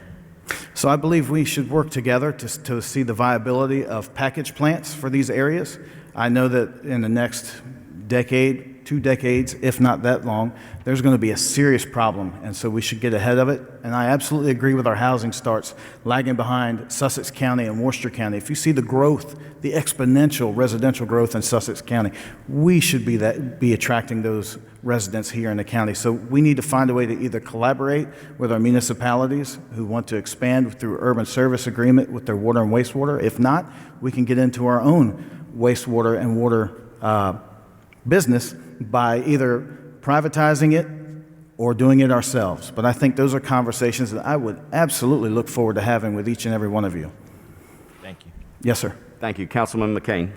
So I believe we should work together to see the viability of package plants for these areas. I know that in the next decade, 2 decades, if not that long, there's going to be a serious problem, and so we should get ahead of it. And I absolutely agree with our housing starts lagging behind Sussex County and Worcester County. If you see the growth, the exponential residential growth in Sussex County, we should be attracting those residents here in the county. So we need to find a way to either collaborate with our municipalities who want to expand through urban service agreement with their water and wastewater. If not, we can get into our own wastewater and water business by either privatizing it or doing it ourselves. But I think those are conversations that I would absolutely look forward to having with each and every one of you. Thank you. Yes, sir. Thank you. Councilman McCain.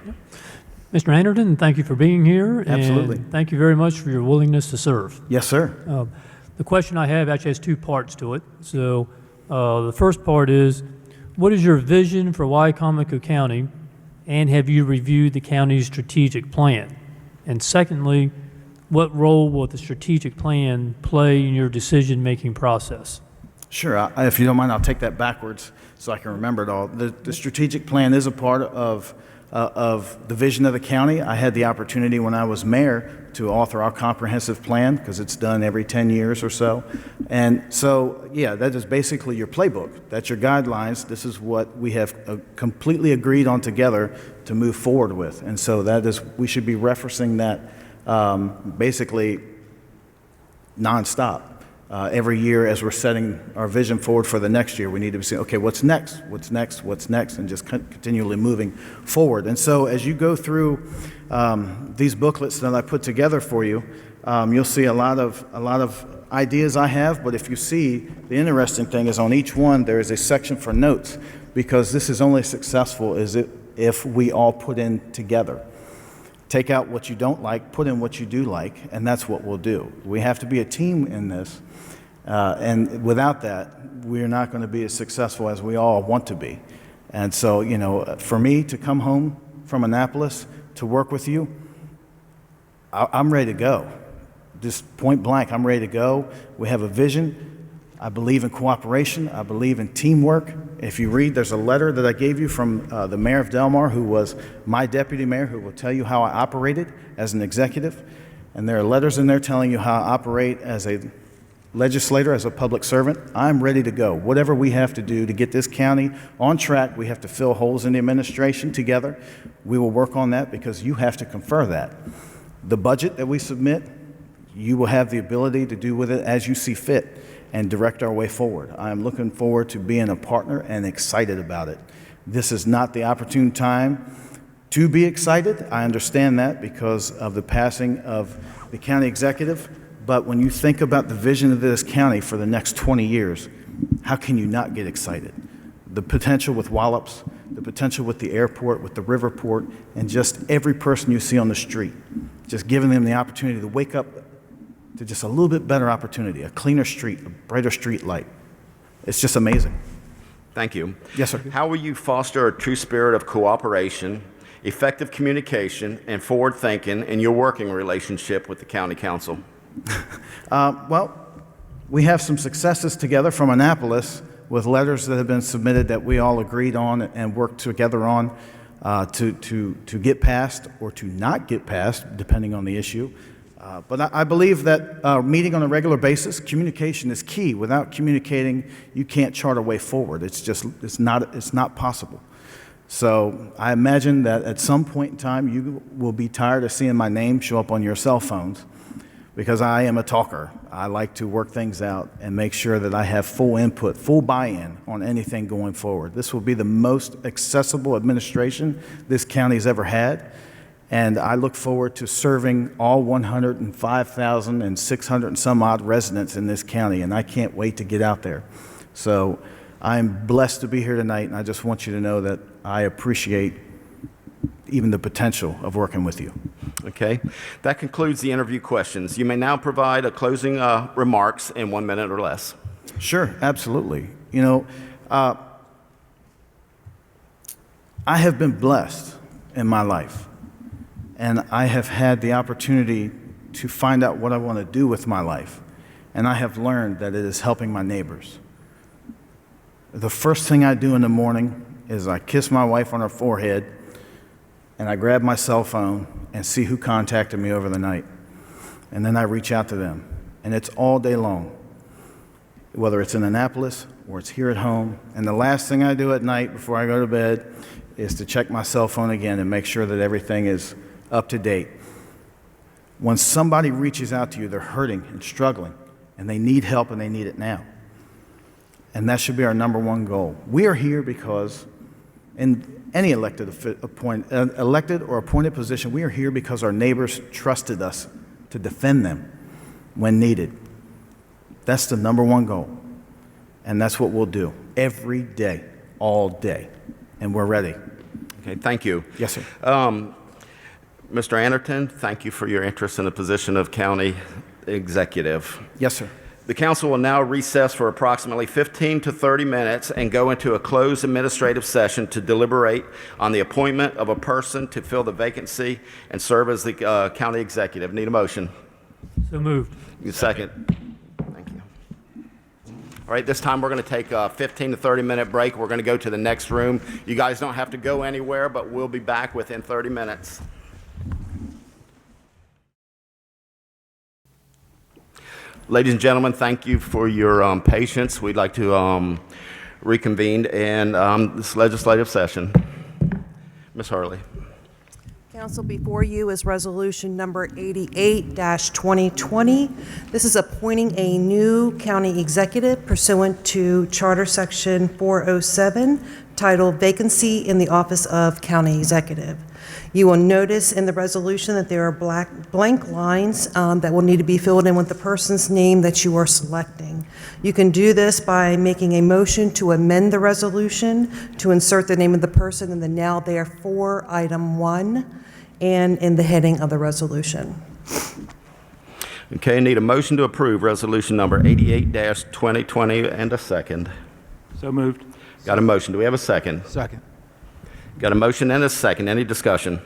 Mr. Anderton, thank you for being here. Absolutely. And thank you very much for your willingness to serve. Yes, sir. The question I have actually has two parts to it. So the first part is, what is your vision for Wicomico County, and have you reviewed the county's strategic plan? And secondly, what role will the strategic plan play in your decision-making process? Sure. If you don't mind, I'll take that backwards so I can remember it all. The strategic plan is a part of the vision of the county. I had the opportunity when I was mayor to author our comprehensive plan, because it's done every 10 years or so. And so, yeah, that is basically your playbook. That's your guidelines. This is what we have completely agreed on together to move forward with. And so we should be referencing that basically nonstop. Every year as we're setting our vision forward for the next year, we need to be saying, okay, what's next, and just continually moving forward. And so as you go through these booklets that I put together for you, you'll see a lot of ideas I have, but if you see, the interesting thing is on each one there is a section for notes, because this is only successful if we all put in together. Take out what you don't like, put in what you do like, and that's what we'll do. We have to be a team in this, and without that, we're not going to be as successful as we all want to be. And so, for me to come home from Annapolis to work with you, I'm ready to go. Just point blank, I'm ready to go. We have a vision. I believe in cooperation. I believe in teamwork. If you read, there's a letter that I gave you from the mayor of Del Mar, who was my deputy mayor, who will tell you how I operated as an executive. And there are letters in there telling you how I operate as a legislator, as a public servant. I'm ready to go. Whatever we have to do to get this county on track, we have to fill holes in the administration together. We will work on that, because you have to confer that. The budget that we submit, you will have the ability to do with it as you see fit and direct our way forward. I am looking forward to being a partner and excited about it. This is not the opportune time to be excited. I understand that because of the passing of the county executive. But when you think about the vision of this county for the next 20 years, how can you not get excited? The potential with Wallops, the potential with the airport, with the riverport, and just every person you see on the street, just giving them the opportunity to wake up to just a little bit better opportunity, a cleaner street, a brighter street light. It's just amazing. Thank you. Yes, sir. How will you foster a true spirit of cooperation, effective communication, and forward thinking in your working relationship with the county council? Well, we have some successes together from Annapolis with letters that have been submitted that we all agreed on and worked together on to get passed or to not get passed, depending on the issue. But I believe that meeting on a regular basis, communication is key. Without communicating, you can't chart a way forward. It's not possible. So I imagine that at some point in time, you will be tired of seeing my name show up on your cell phones, because I am a talker. I like to work things out and make sure that I have full input, full buy-in on anything going forward. This will be the most accessible administration this county's ever had. And I look forward to serving all 105,600 and some odd residents in this county, and I can't wait to get out there. So I'm blessed to be here tonight, and I just want you to know that I appreciate even the potential of working with you. Okay. That concludes the interview questions. You may now provide a closing remarks in 1 minute or less. Sure, absolutely. I have been blessed in my life. And I have had the opportunity to find out what I want to do with my life. And I have learned that it is helping my neighbors. The first thing I do in the morning is I kiss my wife on her forehead, and I grab my cell phone and see who contacted me over the night. And then I reach out to them. And it's all day long, whether it's in Annapolis or it's here at home. And the last thing I do at night before I go to bed is to check my cell phone again and make sure that everything is up to date. When somebody reaches out to you, they're hurting and struggling, and they need help, and they need it now. And that should be our number one goal. We are here because In any elected or appointed position, we are here because our neighbors trusted us to defend them when needed. That's the number one goal. And that's what we'll do every day, all day. And we're ready. Okay, thank you. Yes, sir. Mr. Anderton, thank you for your interest in the position of county executive. Yes, sir. The council will now recess for approximately 15 to 30 minutes and go into a closed administrative session to deliberate on the appointment of a person to fill the vacancy and serve as the county executive. Need a motion? So moved. Second. Thank you. All right, this time we're going to take a 15 to 30 minute break. We're going to go to the next room. You guys don't have to go anywhere, but we'll be back within 30 minutes. Ladies and gentlemen, thank you for your patience. We'd like to reconvene in this legislative session. Ms. Hurley. Council, before you is resolution number 88-2020. This is appointing a new county executive pursuant to Charter Section 407, titled Vacancy in the Office of County Executive. You will notice in the resolution that there are blank lines that will need to be filled in with the person's name that you are selecting. You can do this by making a motion to amend the resolution to insert the name of the person in the now therefore item 1 and in the heading of the resolution. Okay, I need a motion to approve resolution number 88-2020 and a second. So moved. Got a motion. Do we have a second? Second. Got a motion and a second. Any discussion?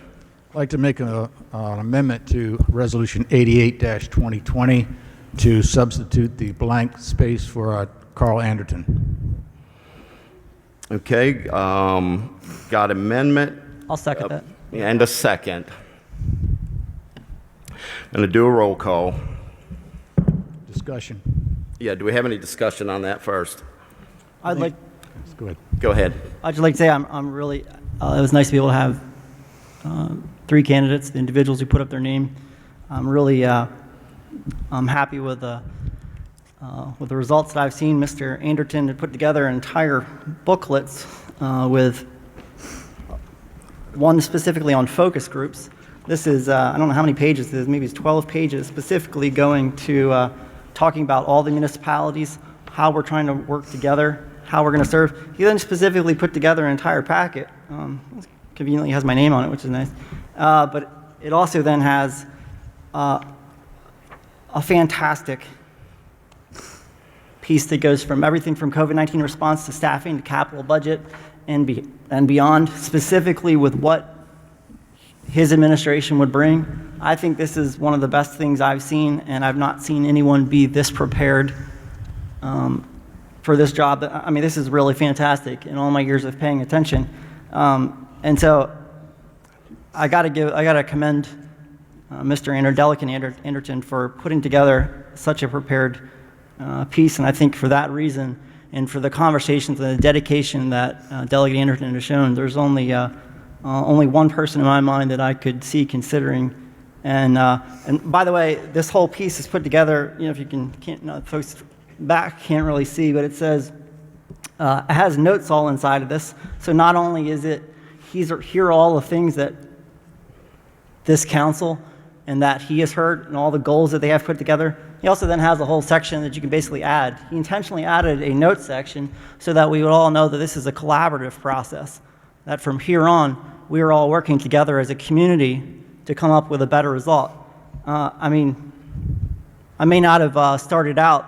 I'd like to make an amendment to Resolution 88-2020 to substitute the blank space for Carl Anderton. Okay, got amendment I'll second that. and a second. Going to do a roll call. Discussion. Yeah, do we have any discussion on that first? I'd like, Let's go ahead. Go ahead. I'd just like to say I'm really, it was nice to be able to have 3 candidates, the individuals who put up their name. I'm really, I'm happy with the results that I've seen. Mr. Anderton had put together entire booklets with one specifically on focus groups. This is, I don't know how many pages this is, maybe it's 12 pages specifically going to talking about all the municipalities, how we're trying to work together, how we're going to serve. He then specifically put together an entire packet. Conveniently has my name on it, which is nice. But it also then has a fantastic piece that goes from everything from COVID-19 response to staffing to capital budget and beyond, specifically with what his administration would bring. I think this is one of the best things I've seen, and I've not seen anyone be this prepared for this job. I mean, this is really fantastic in all my years of paying attention. And so I got to commend Mr. Anderton for putting together such a prepared piece, and I think for that reason and for the conversations and the dedication that Delegate Anderton has shown, there's only one person in my mind that I could see considering. And by the way, this whole piece is put together. You know, if you can't folks back can't really see, but it says it has notes all inside of this. So not only is it here are all the things that this council and that he has heard and all the goals that they have put together. He also then has a whole section that you can basically add. He intentionally added a note section so that we would all know that this is a collaborative process, that from here on, we are all working together as a community to come up with a better result. I mean, I may not have started out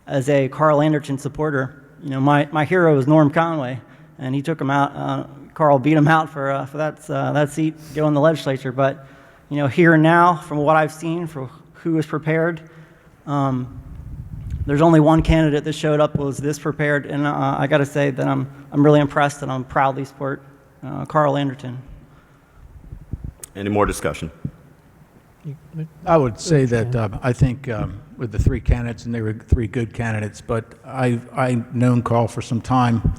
as a Carl Anderton supporter. You know, my hero is Norm Conway, and he took him out. Carl beat him out for that seat to go in the legislature. But you know, here and now, from what I've seen, for who is prepared, there's only one candidate that showed up was this prepared, and I got to say that I'm really impressed, and I'm proudly support Carl Anderton. Any more discussion? I would say that I think with the 3 candidates, and they were 3 good candidates, but I've known Carl for some time.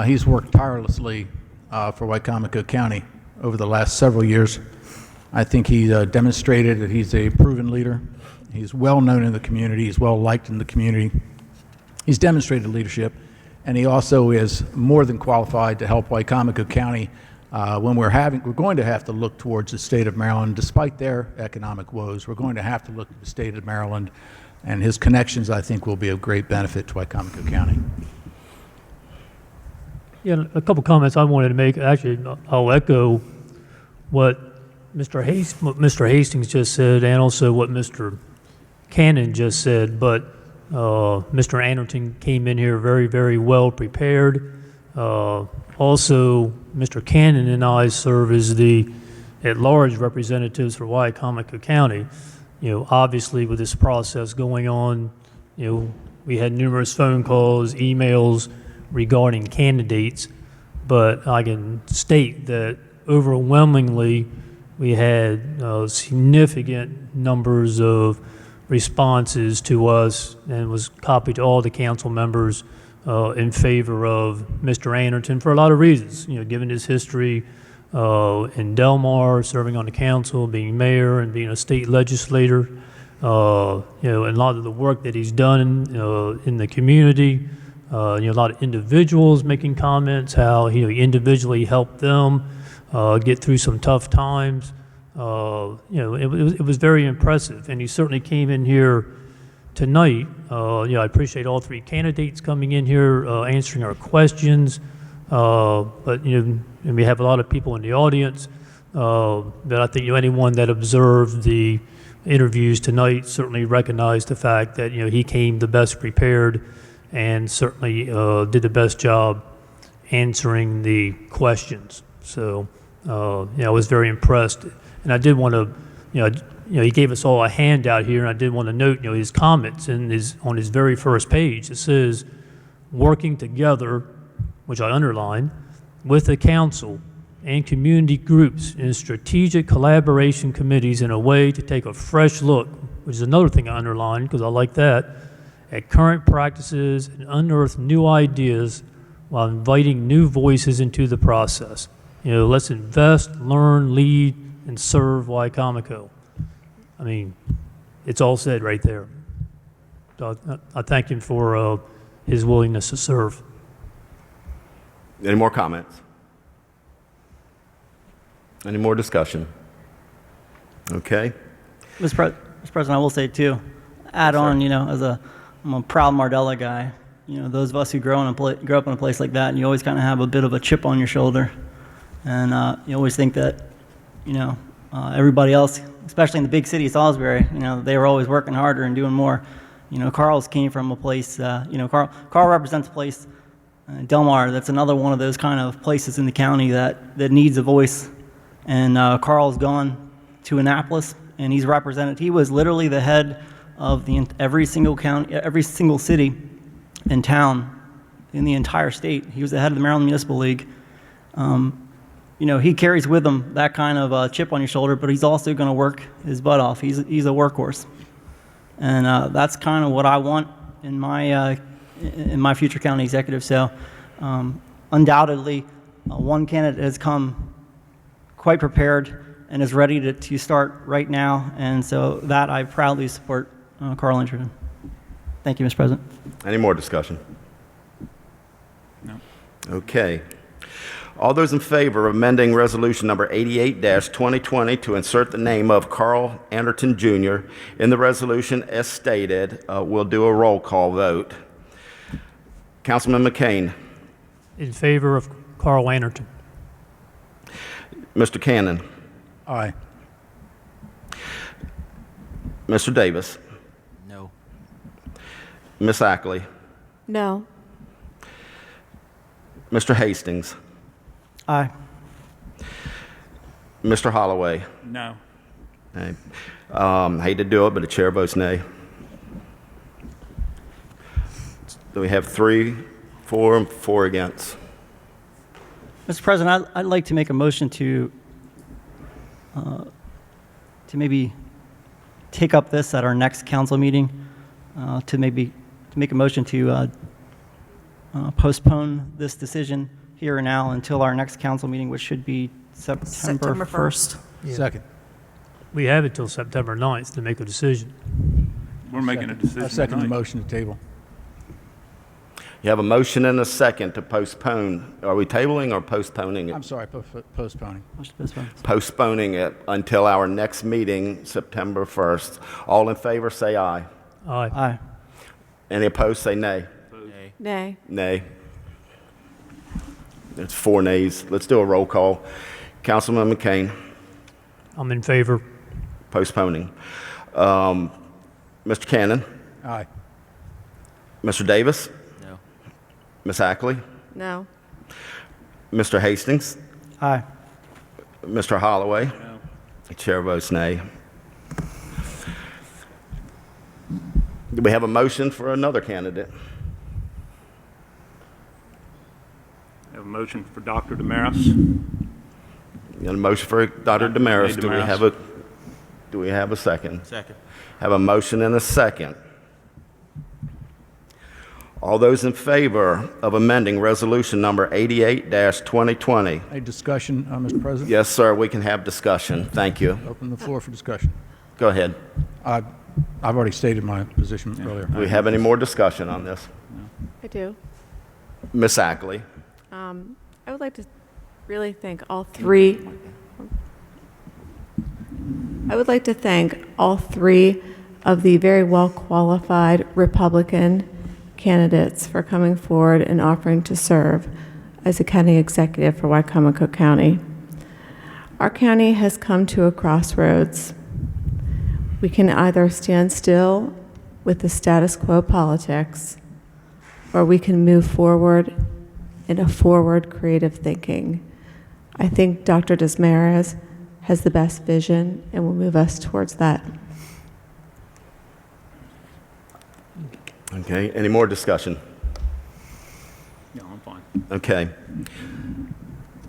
He's worked tirelessly for Wicomico County over the last several years. I think he demonstrated that he's a proven leader. He's well known in the community. He's well liked in the community. He's demonstrated leadership, and he also is more than qualified to help Wicomico County when we're going to have to look towards the state of Maryland. Despite their economic woes, we're going to have to look at the state of Maryland, and his connections, I think, will be of great benefit to Wicomico County. Yeah, a couple comments I wanted to make. Actually, I'll echo what Mr. Hastings just said, and also what Mr. Cannon just said. But Mr. Anderton came in here very, very well prepared. Also, Mr. Cannon and I serve as the at-large representatives for Wicomico County. You know, obviously with this process going on, you know, we had numerous phone calls, emails regarding candidates, but I can state that overwhelmingly we had significant numbers of responses to us, and was copied to all the council members in favor of Mr. Anderton for a lot of reasons. You know, given his history in Delmar, serving on the council, being mayor, and being a state legislator, you know, and a lot of the work that he's done in the community. You know, a lot of individuals making comments, how he individually helped them get through some tough times. You know, it was very impressive, and he certainly came in here tonight. You know, I appreciate all three candidates coming in here, answering our questions. But you know, and we have a lot of people in the audience. But I think anyone that observed the interviews tonight certainly recognized the fact that he came the best prepared, and certainly did the best job answering the questions. So I was very impressed, and I did want to, he gave us all a handout here, and I did want to note, his comments on his very first page. It says, working together, which I underline, with the council and community groups in strategic collaboration committees in a way to take a fresh look, which is another thing I underlined because I like that, at current practices and unearth new ideas while inviting new voices into the process. Let's invest, learn, lead, and serve Wicomico. I mean, it's all said right there. So I thank him for his willingness to serve. Any more comments? Any more discussion? Okay. Mr. President, I will say too, add on, I'm a proud Mardella guy. Those of us who grew up in a place like that, and you always kind of have a bit of a chip on your shoulder. And you always think that, everybody else, especially in the big city of Salisbury, they were always working harder and doing more. Carl's came from a place, Carl represents a place, Delmar, that's another one of those kind of places in the county that needs a voice. And Carl's gone to Annapolis, and he's represented. He was literally the head of every single county, every single city and town in the entire state. He was the head of the Maryland Municipal League. He carries with him that kind of chip on your shoulder, but he's also going to work his butt off. He's a workhorse, and that's kind of what I want in my future county executive. So, undoubtedly, one candidate has come quite prepared and is ready to start right now, and so that I proudly support Carl Anderton. Thank you, Mr. President. Any more discussion? No. Okay. All those in favor of amending resolution number 88-2020 to insert the name of Carl Anderton Jr. in the resolution as stated, we'll do a roll call vote. Councilman McCain. In favor of Carl Anderton. Mr. Cannon. Aye. Mr. Davis. No. Ms. Ackley. No. Mr. Hastings. Aye. Mr. Holloway. No. Nay. Hate to do it, but the chair votes nay. So we have 3 for, and 4 against. Mr. President, I'd like to make a motion to maybe take up this at our next council meeting, to make a motion to postpone this decision here and now until our next council meeting, which should be September 1st. Yeah. Second. We have until September 9th to make a decision. We're making a decision I second the tonight. motion to table. You have a motion and a second to postpone. Are we tabling or postponing it? I'm sorry, postponing. Postponing it until our next meeting, September 1st. All in favor, say aye. Aye. Aye. Any opposed, say nay. Nay. Nay. It's 4 nays. Let's do a roll call. Councilman McCain, I'm in favor. postponing. Mr. Cannon, Aye. Mr. Davis, No. Ms. Ackley, No. Mr. Hastings, Aye. Mr. Holloway. The chair votes nay. Do we have a motion for another candidate? I have a motion for Dr. Desmarais. Got a motion for Dr. Desmarais. Do we have a second? Second. Have a motion and a second. All those in favor of amending resolution number 88-2020? Any discussion, Mr. President? Yes, sir, we can have discussion. Thank you. Open the floor for discussion. Go ahead. I've already stated my position earlier. Do we have any more discussion on this? I do. Ms. Ackley? I would like to really thank all three. I would like to thank all three of the very well-qualified Republican candidates for coming forward and offering to serve as a county executive for Wicomico County. Our county has come to a crossroads. We can either stand still with the status quo politics, or we can move forward in a forward creative thinking. I think Dr. Desmarais has the best vision and will move us towards that. Okay, any more discussion? No, I'm fine. Okay.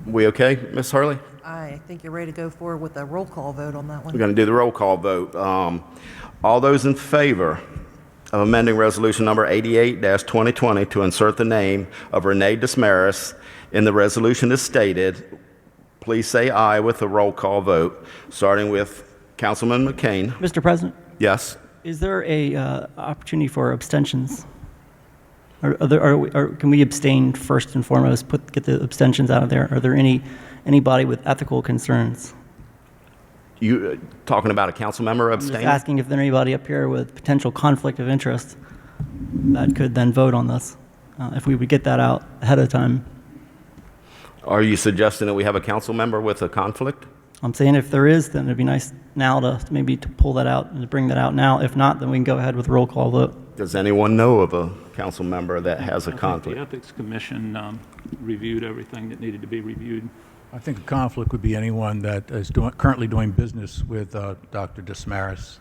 We okay, Ms. Hurley? I think you're ready to go forward with a roll call vote on that We're one. going to do the roll call vote. All those in favor of amending resolution number 88-2020 to insert the name of Rene Desmarais in the resolution as stated, please say aye with a roll call vote, starting with Councilman McCain. Mr. President, Yes? is there a opportunity for abstentions? Or can we abstain first and foremost, get the abstentions out of there? Are there anybody with ethical concerns? You talking about a council member I'm just abstaining? asking if there's anybody up here with potential conflict of interest that could then vote on this, if we would get that out ahead of time. Are you suggesting that we have a council member with a conflict? I'm saying if there is, then it'd be nice now to maybe to pull that out and to bring that out now. If not, then we can go ahead with a roll call vote. Does anyone know of a council member that has a I think conflict? the Ethics Commission reviewed everything that needed to be reviewed. I think a conflict would be anyone that is currently doing business with Dr. Desmarais.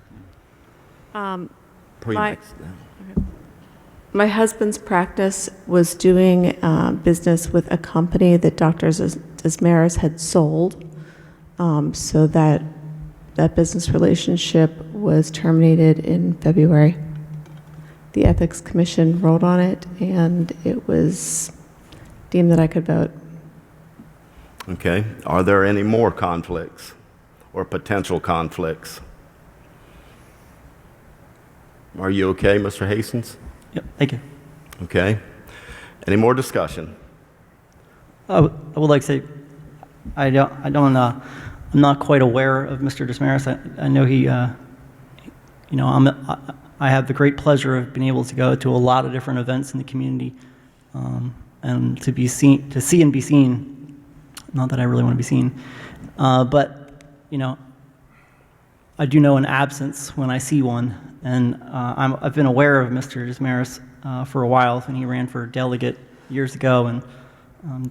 My husband's practice was doing business with a company that Dr. Desmarais had sold, so that business relationship was terminated in February. The Ethics Commission rolled on it, and it was deemed that I could vote. Okay. Are there any more conflicts or potential conflicts? Are you okay, Mr. Hastings? Yep, thank you. Okay. Any more discussion? I would like to say, I'm not quite aware of Mr. Desmarais. I know he, I have the great pleasure of being able to go to a lot of different events in the community, and to see and be seen. Not that I really want to be seen, but I do know an absence when I see one, and I've been aware of Mr. Desmarais for a while when he ran for delegate years ago and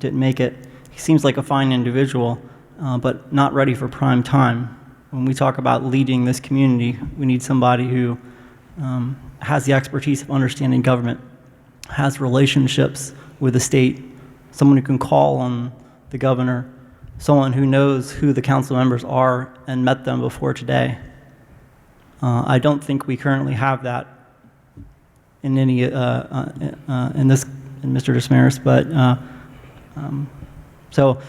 didn't make it. He seems like a fine individual, but not ready for prime time. When we talk about leading this community, we need somebody who has the expertise of understanding government, has relationships with the state, someone who can call on the governor, someone who knows who the council members are and met them before today. I don't think we currently have that in any in Mr. Desmarais, but so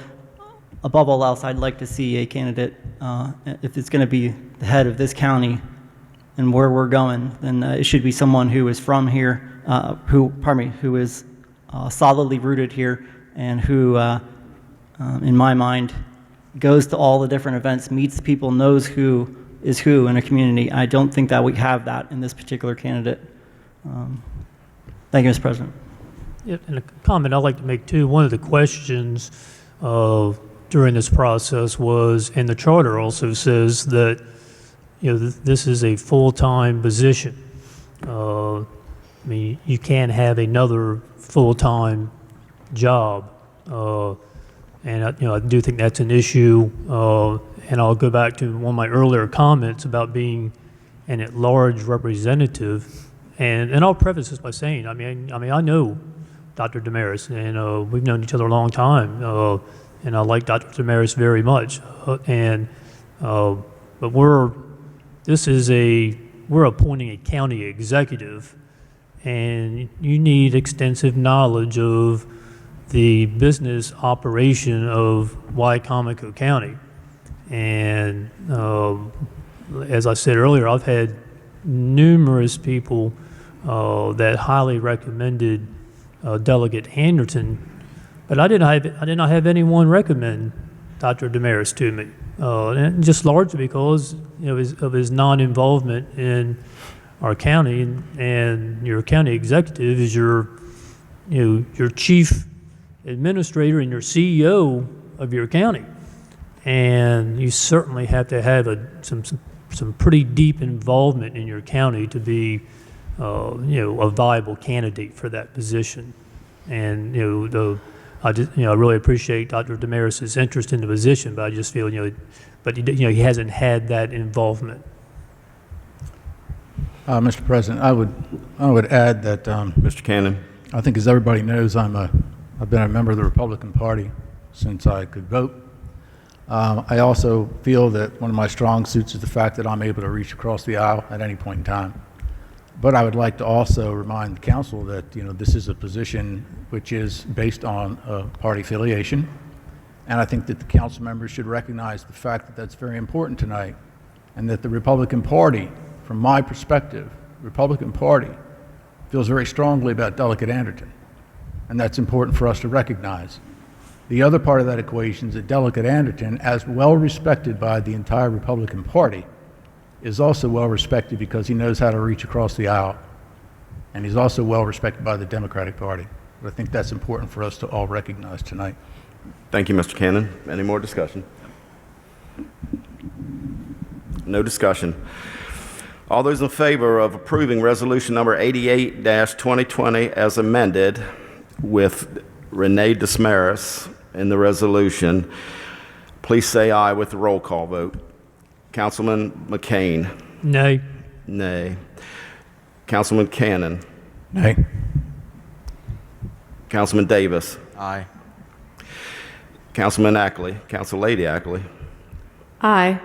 above all else, I'd like to see a candidate, if it's going to be the head of this county and where we're going, then it should be someone who is from here, who is solidly rooted here and who, in my mind, goes to all the different events, meets people, knows who is who in a community. I don't think that we have that in this particular candidate. Thank you, Mr. President. Yeah, and a comment I'd like to make too, one of the questions during this process was, and the charter also says that, this is a full-time position. I mean, you can't have another full-time job. And I do think that's an issue. And I'll go back to one of my earlier comments about being an at-large representative. And I'll preface this by saying, I mean, I know Dr. Desmarais, and we've known each other a long time, and I like Dr. Desmarais very much. But we're appointing a county executive, and you need extensive knowledge of the business operation of Wicomico County. And as I said earlier, I've had numerous people that highly recommended Delegate Anderton, but I did not have anyone recommend Dr. Desmarais to me, and just largely because of his non-involvement in our county, and your county executive is your chief administrator and your CEO of your county, and you certainly have to have some pretty deep involvement in your county to be a viable candidate for that position. And I really appreciate Dr. Desmarais' interest in the position, but I just feel he hasn't had that involvement. Mr. President, I would add that Mr. Cannon. I think, as everybody knows, I've been a member of the Republican Party since I could vote. I also feel that one of my strong suits is the fact that I'm able to reach across the aisle at any point in time. But I would like to also remind the council that this is a position which is based on party affiliation, and I think that the council members should recognize the fact that that's very important tonight, and that the Republican Party, from my perspective, Republican Party feels very strongly about Delegate Anderton, and that's important for us to recognize. The other part of that equation is that Delegate Anderton, as well respected by the entire Republican Party, is also well respected because he knows how to reach across the aisle, and he's also well respected by the Democratic Party. But I think that's important for us to all recognize tonight. Thank you, Mr. Cannon. Any more discussion? No discussion. All those in favor of approving resolution number 88-2020 as amended with Rene Desmarais in the resolution, please say aye with the roll call vote. Councilman McCain. Nay. Nay. Councilman Cannon. Nay. Councilman Davis. Aye. Councilman Ackley. Council Lady Ackley. Aye.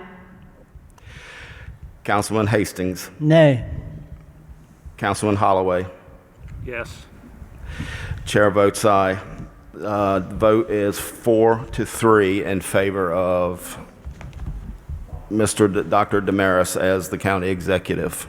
Councilman Hastings. Nay. Councilman Holloway. Yes. Chair votes aye. The vote is 4-3 in favor of Dr. Desmarais as the county executive.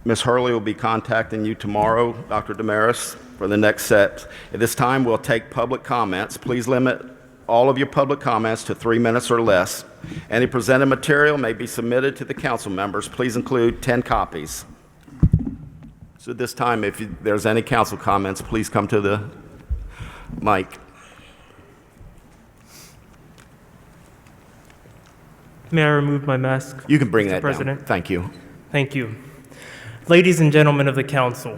Ms. Hurley will be contacting you tomorrow, Dr. Desmarais, for the next set. At this time, we'll take public comments. Please limit all of your public comments to 3 minutes or less. Any presented material may be submitted to the council members. Please include 10 copies. So at this time, if there's any council comments, please come to the mic. May I remove my mask? You can bring Mr. that President? down. Thank you. Thank you. Ladies and gentlemen of the council,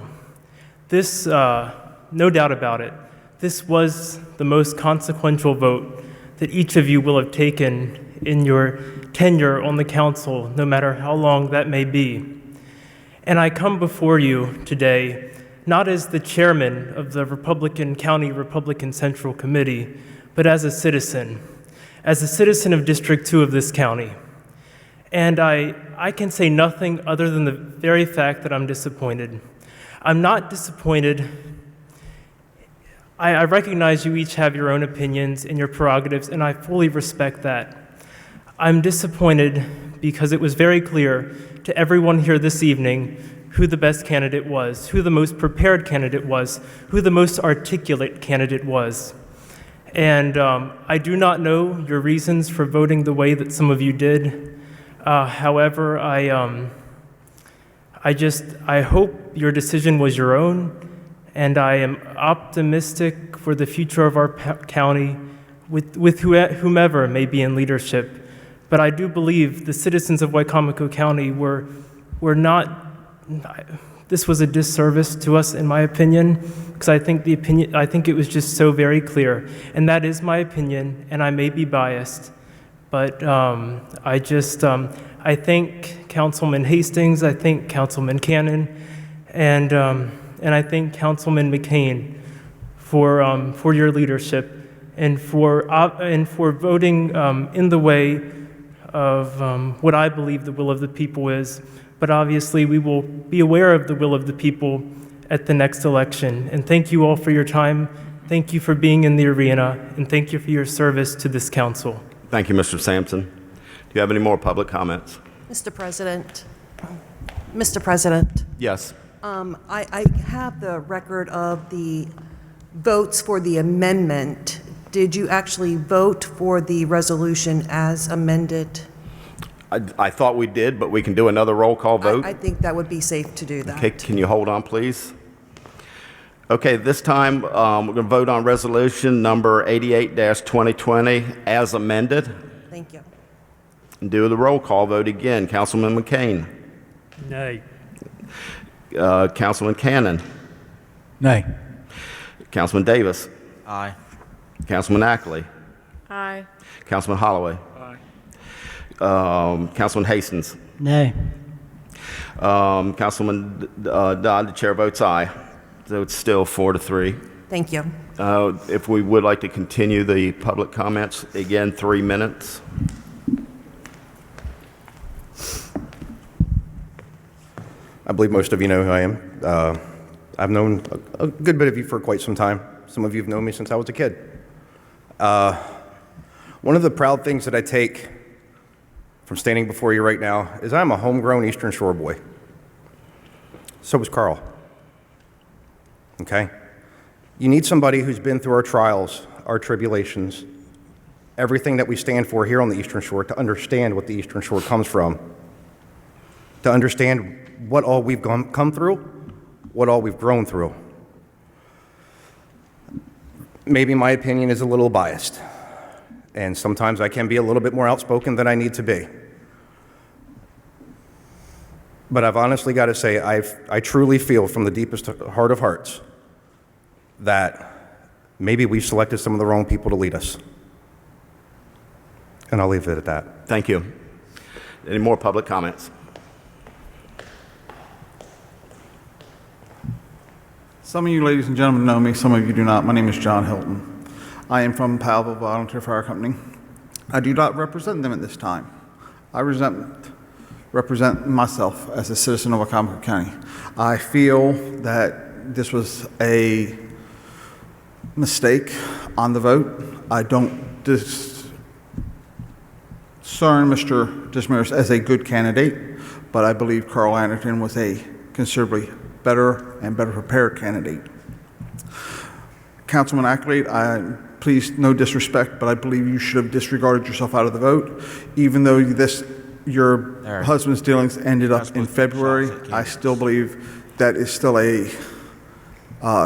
this, no doubt about it, this was the most consequential vote that each of you will have taken in your tenure on the council, no matter how long that may be. And I come before you today not as the chairman of the County Republican Central Committee, but as a citizen of District 2 of this county. And I can say nothing other than the very fact that I'm disappointed. I'm not disappointed. I recognize you each have your own opinions and your prerogatives, and I fully respect that. I'm disappointed because it was very clear to everyone here this evening who the best candidate was, who the most prepared candidate was, who the most articulate candidate was. And I do not know your reasons for voting the way that some of you did. However, I hope your decision was your own, and I am optimistic for the future of our county with whomever may be in leadership. But I do believe the citizens of Wicomico County were not. This was a disservice to us, in my opinion, because I think it was just so very clear, and that is my opinion, and I may be biased, but I thank Councilman Hastings, I thank Councilman Cannon, and I thank Councilman McCain for your leadership and for voting in the way of what I believe the will of the people is. But obviously, we will be aware of the will of the people at the next election. And thank you all for your time. Thank you for being in the arena, and thank you for your service to this council. Thank you, Mr. Sampson. Do you have any more public comments? Mr. President. Mr. President. Yes. I have the record of the votes for the amendment. Did you actually vote for the resolution as amended? I thought we did, but we can do another roll call vote. I think that would be safe to do that. Okay, can you hold on, please? Okay, this time we're going to vote on resolution number 88-2020 as amended. Thank you. And do the roll call vote again. Councilman McCain. Nay. Councilman Cannon. Nay. Councilman Davis. Aye. Councilman Ackley. Aye. Councilman Holloway. Councilman Hastings. Nay. Councilman Dodd, the chair votes aye. So it's still 4-3. Thank you. If we would like to continue the public comments, again, 3 minutes. I believe most of you know who I am. I've known a good bit of you for quite some time. Some of you have known me since I was a kid. One of the proud things that I take from standing before you right now is I'm a homegrown Eastern Shore boy. So was Carl. Okay? You need somebody who's been through our trials, our tribulations, everything that we stand for here on the Eastern Shore to understand what the Eastern Shore comes from, to understand what all we've come through, what all we've grown through. Maybe my opinion is a little biased, and sometimes I can be a little bit more outspoken than I need to be. But I've honestly got to say, I truly feel from the deepest heart of hearts that maybe we've selected some of the wrong people to lead us. And I'll leave it at that. Thank you. Any more public comments? Some of you ladies and gentlemen know me, some of you do not. My name is John Hilton. I am from Powellville Volunteer Fire Company. I do not represent them at this time. I represent myself as a citizen of Wicomico County. I feel that this was a mistake on the vote. I don't discern Mr. Desmarais as a good candidate, but I believe Carl Anderton was a considerably better and better prepared candidate. Councilman Ackley, please, no disrespect, but I believe you should have disregarded yourself out of the vote. Even though your husband's dealings ended up in February, I still believe that is still a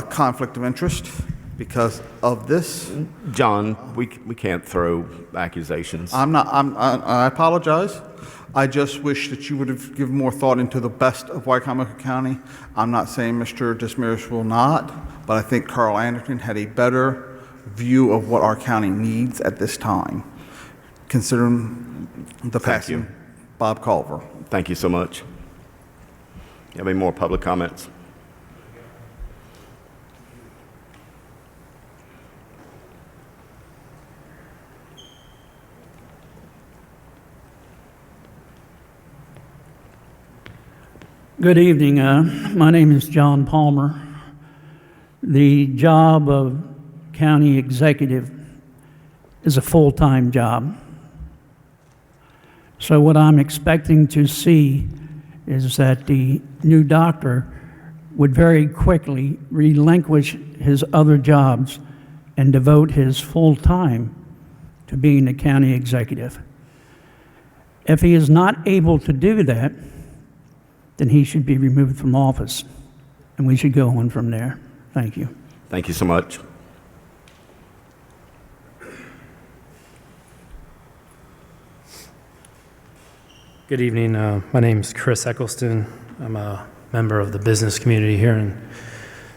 conflict of interest because of this. John, we can't throw accusations. I apologize. I just wish that you would have given more thought into the best of Wicomico County. I'm not saying Mr. Desmarais will not, but I think Carl Anderton had a better view of what our county needs at this time, considering the passing of Bob Culver. Thank you so much. You have any more public comments? Good evening. My name is John Palmer. The job of county executive is a full-time job. So what I'm expecting to see is that the new doctor would very quickly relinquish his other jobs and devote his full time to being the county executive. If he is not able to do that, then he should be removed from office, and we should go on from there. Thank you. Thank you so much. Good evening. My name is Chris Eccleston. I'm a member of the business community here in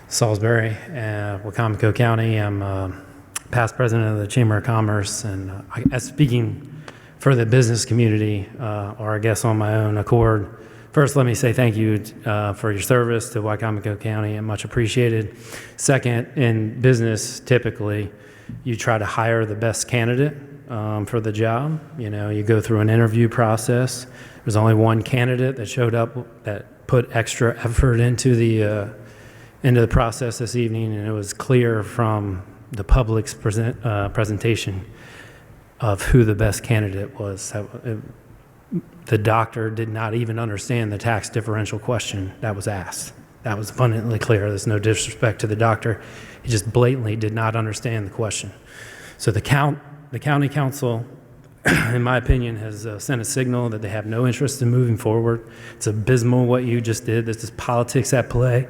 Salisbury, Wicomico County. I'm past president of the Chamber of Commerce, and speaking for the business community, or I guess on my own accord, first let me say thank you for your service to Wicomico County, and much appreciated. Second, in business, typically, you try to hire the best candidate for the job. You know, you go through an interview process. There's only one candidate that showed up that put extra effort into the process this evening, and it was clear from the public's presentation of who the best candidate was. The doctor did not even understand the tax differential question that was asked. That was abundantly clear. There's no disrespect to the doctor. He just blatantly did not understand the question. So the county council, in my opinion, has sent a signal that they have no interest in moving forward. It's abysmal what you just did. This is politics at play,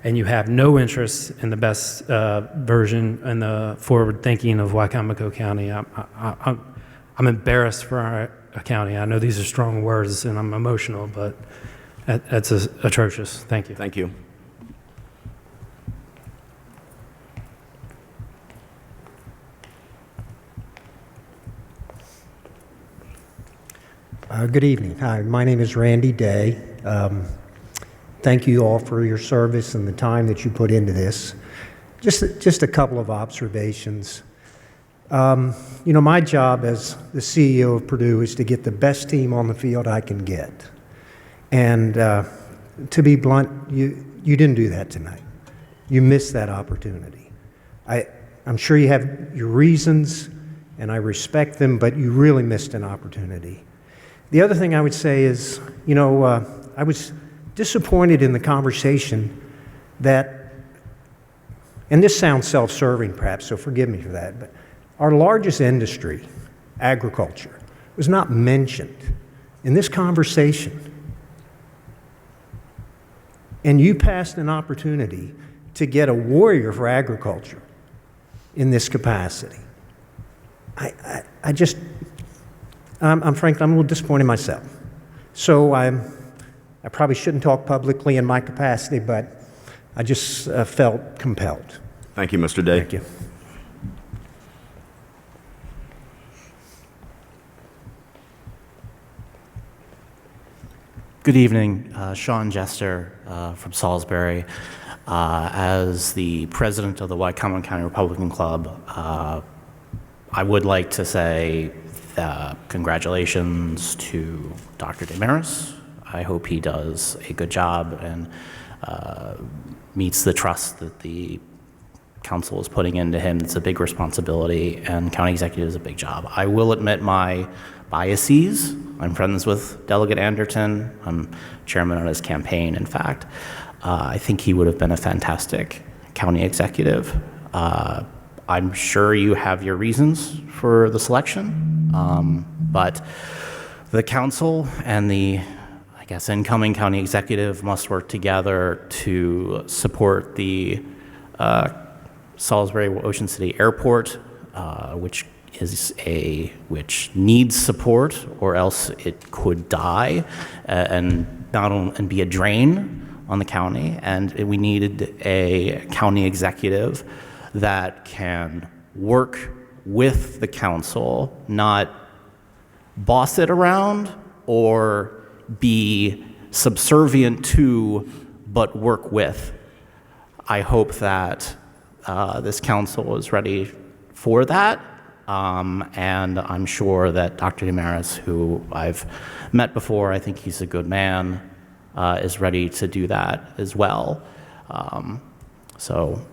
and you have no interest in the best version and the forward thinking of Wicomico County. I'm embarrassed for our county. I know these are strong words, and I'm emotional, but that's atrocious. Thank you. Thank you. Good evening. Hi, my name is Randy Day. Thank you all for your service and the time that you put into this. Just a couple of observations. You know, my job as the CEO of Purdue is to get the best team on the field I can get. And to be blunt, you didn't do that tonight. You missed that opportunity. I'm sure you have your reasons, and I respect them, but you really missed an opportunity. The other thing I would say is, you know, I was disappointed in the conversation that, and this sounds self-serving perhaps, so forgive me for that, but our largest industry, agriculture, was not mentioned in this conversation. And you passed an opportunity to get a warrior for agriculture in this capacity. I'm frankly, I'm a little disappointed myself. So I probably shouldn't talk publicly in my capacity, but I just felt compelled. Thank you, Mr. Day. Thank you. Good evening, Sean Jester from Salisbury. As the president of the Wicomico County Republican Club, I would like to say congratulations to Dr. Desmarais. I hope he does a good job and meets the trust that the council is putting into him. It's a big responsibility, and county executive is a big job. I will admit my biases. I'm friends with Delegate Anderton. I'm chairman on his campaign, in fact. I think he would have been a fantastic county executive. I'm sure you have your reasons for the selection, but the council and the, I guess, incoming county executive must work together to support the Salisbury Ocean City Airport, which needs support, or else it could die and be a drain on the county. And we needed a county executive that can work with the council, not boss it around or be subservient to, but work with. I hope that this council is ready for that. And I'm sure that Dr. Desmarais, who I've met before, I think he's a good man, is ready to do that as well. So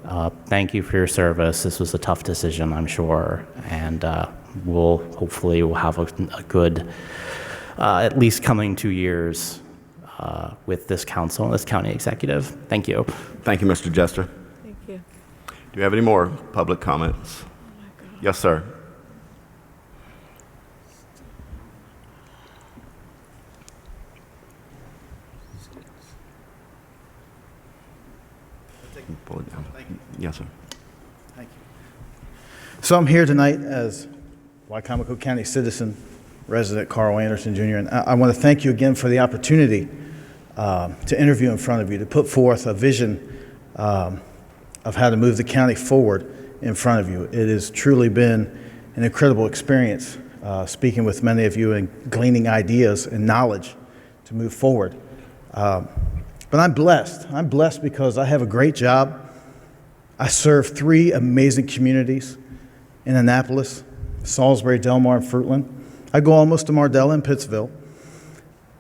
thank you for your service. This was a tough decision, I'm sure, and we'll have a good, at least coming 2 years with this council and this county executive. Thank you. Thank you, Mr. Jester. Thank you. Do you have any more public comments? Yes, sir. Pull it down. Yes, sir. Thank you. So I'm here tonight as Wicomico County citizen, resident Carl Anderton Jr., and I want to thank you again for the opportunity to interview in front of you, to put forth a vision of how to move the county forward in front of you. It has truly been an incredible experience speaking with many of you and gleaning ideas and knowledge to move forward. But I'm blessed. I'm blessed because I have a great job. I serve 3 amazing communities in Annapolis, Salisbury, Delmar, and Fruitland. I go almost to Mardella and Pittsville.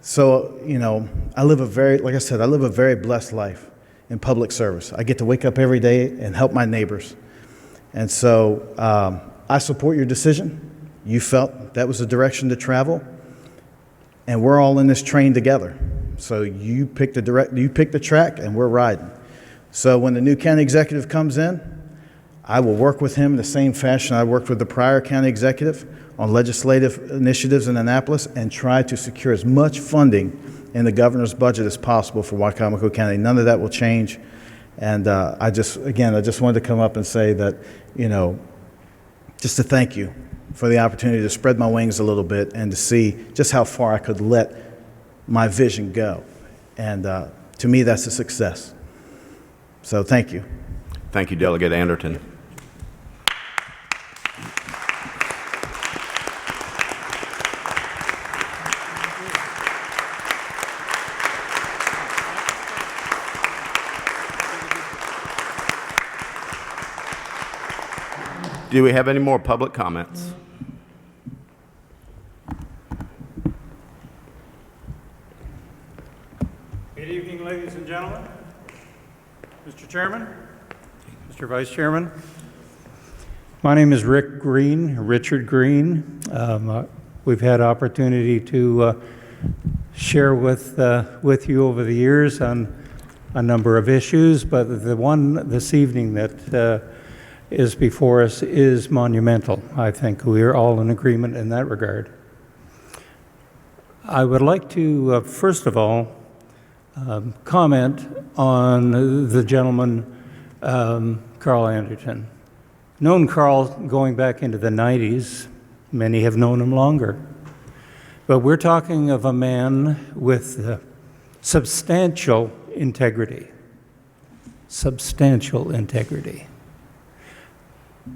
So, you know, like I said, I live a very blessed life in public service. I get to wake up every day and help my neighbors. And so I support your decision. You felt that was the direction to travel. And we're all in this train together. So you pick the track, and we're riding. So when the new county executive comes in, I will work with him in the same fashion I worked with the prior county executive on legislative initiatives in Annapolis and try to secure as much funding in the governor's budget as possible for Wicomico County. None of that will change. And I just wanted to come up and say that, you know, just to thank you for the opportunity to spread my wings a little bit and to see just how far I could let my vision go. And to me, that's a success. So thank you. Thank you, Delegate Anderton. Do we have any more public comments? Good evening, ladies and gentlemen. Mr. Chairman, Mr. Vice Chairman. My name is Richard Green. We've had opportunity to share with you over the years on a number of issues, but the one this evening that is before us is monumental. I think we are all in agreement in that regard. I would like to, first of all, comment on the gentleman, Carl Anderton. Known Carl going back into the 90s. Many have known him longer. But we're talking of a man with substantial integrity. Substantial integrity.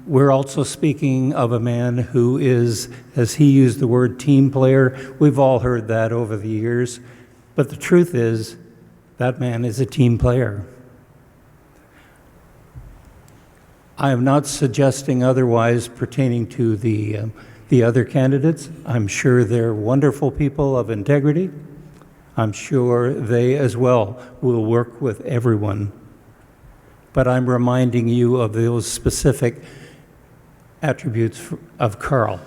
We're also speaking of a man who is, as he used the word, team player. We've all heard that over the years. But the truth is, that man is a team player. I am not suggesting otherwise pertaining to the other candidates. I'm sure they're wonderful people of integrity. I'm sure they as well will work with everyone. But I'm reminding you of those specific attributes of Carl.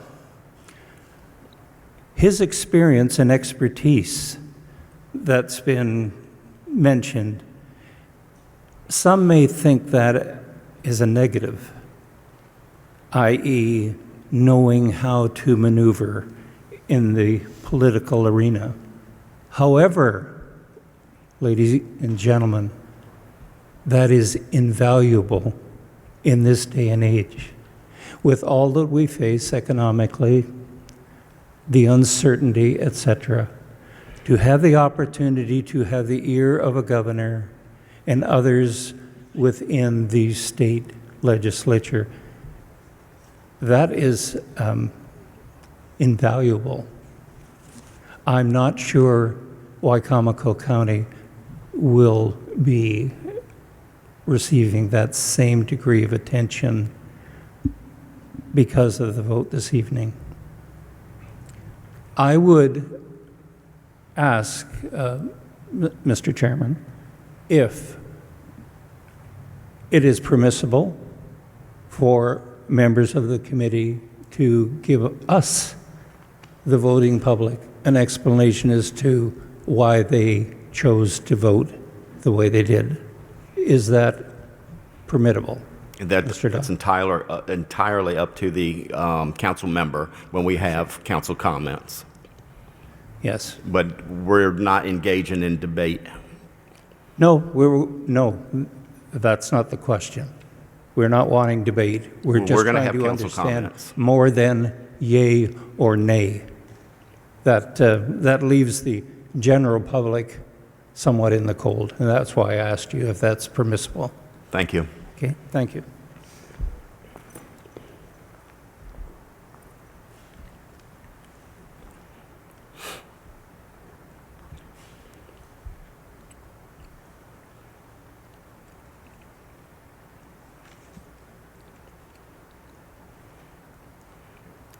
His experience and expertise that's been mentioned, some may think that is a negative, i.e., knowing how to maneuver in the political arena. However, ladies and gentlemen, that is invaluable in this day and age. With all that we face economically, the uncertainty, etc., to have the opportunity to have the ear of a governor and others within the state legislature, that is invaluable. I'm not sure Wicomico County will be receiving that same degree of attention because of the vote this evening. I would ask, Mr. Chairman, if it is permissible for members of the committee to give us, the voting public, an explanation as to why they chose to vote the way they did. Is that permittable? That's entirely up to the council member when we have council comments. Yes. But we're not engaging in debate. No, that's not the question. We're not wanting debate. We're Well, just we're gonna trying have to council understand comments. more than yay or nay. That leaves the general public somewhat in the cold, and that's why I asked you if that's permissible. Thank you. Okay, thank you.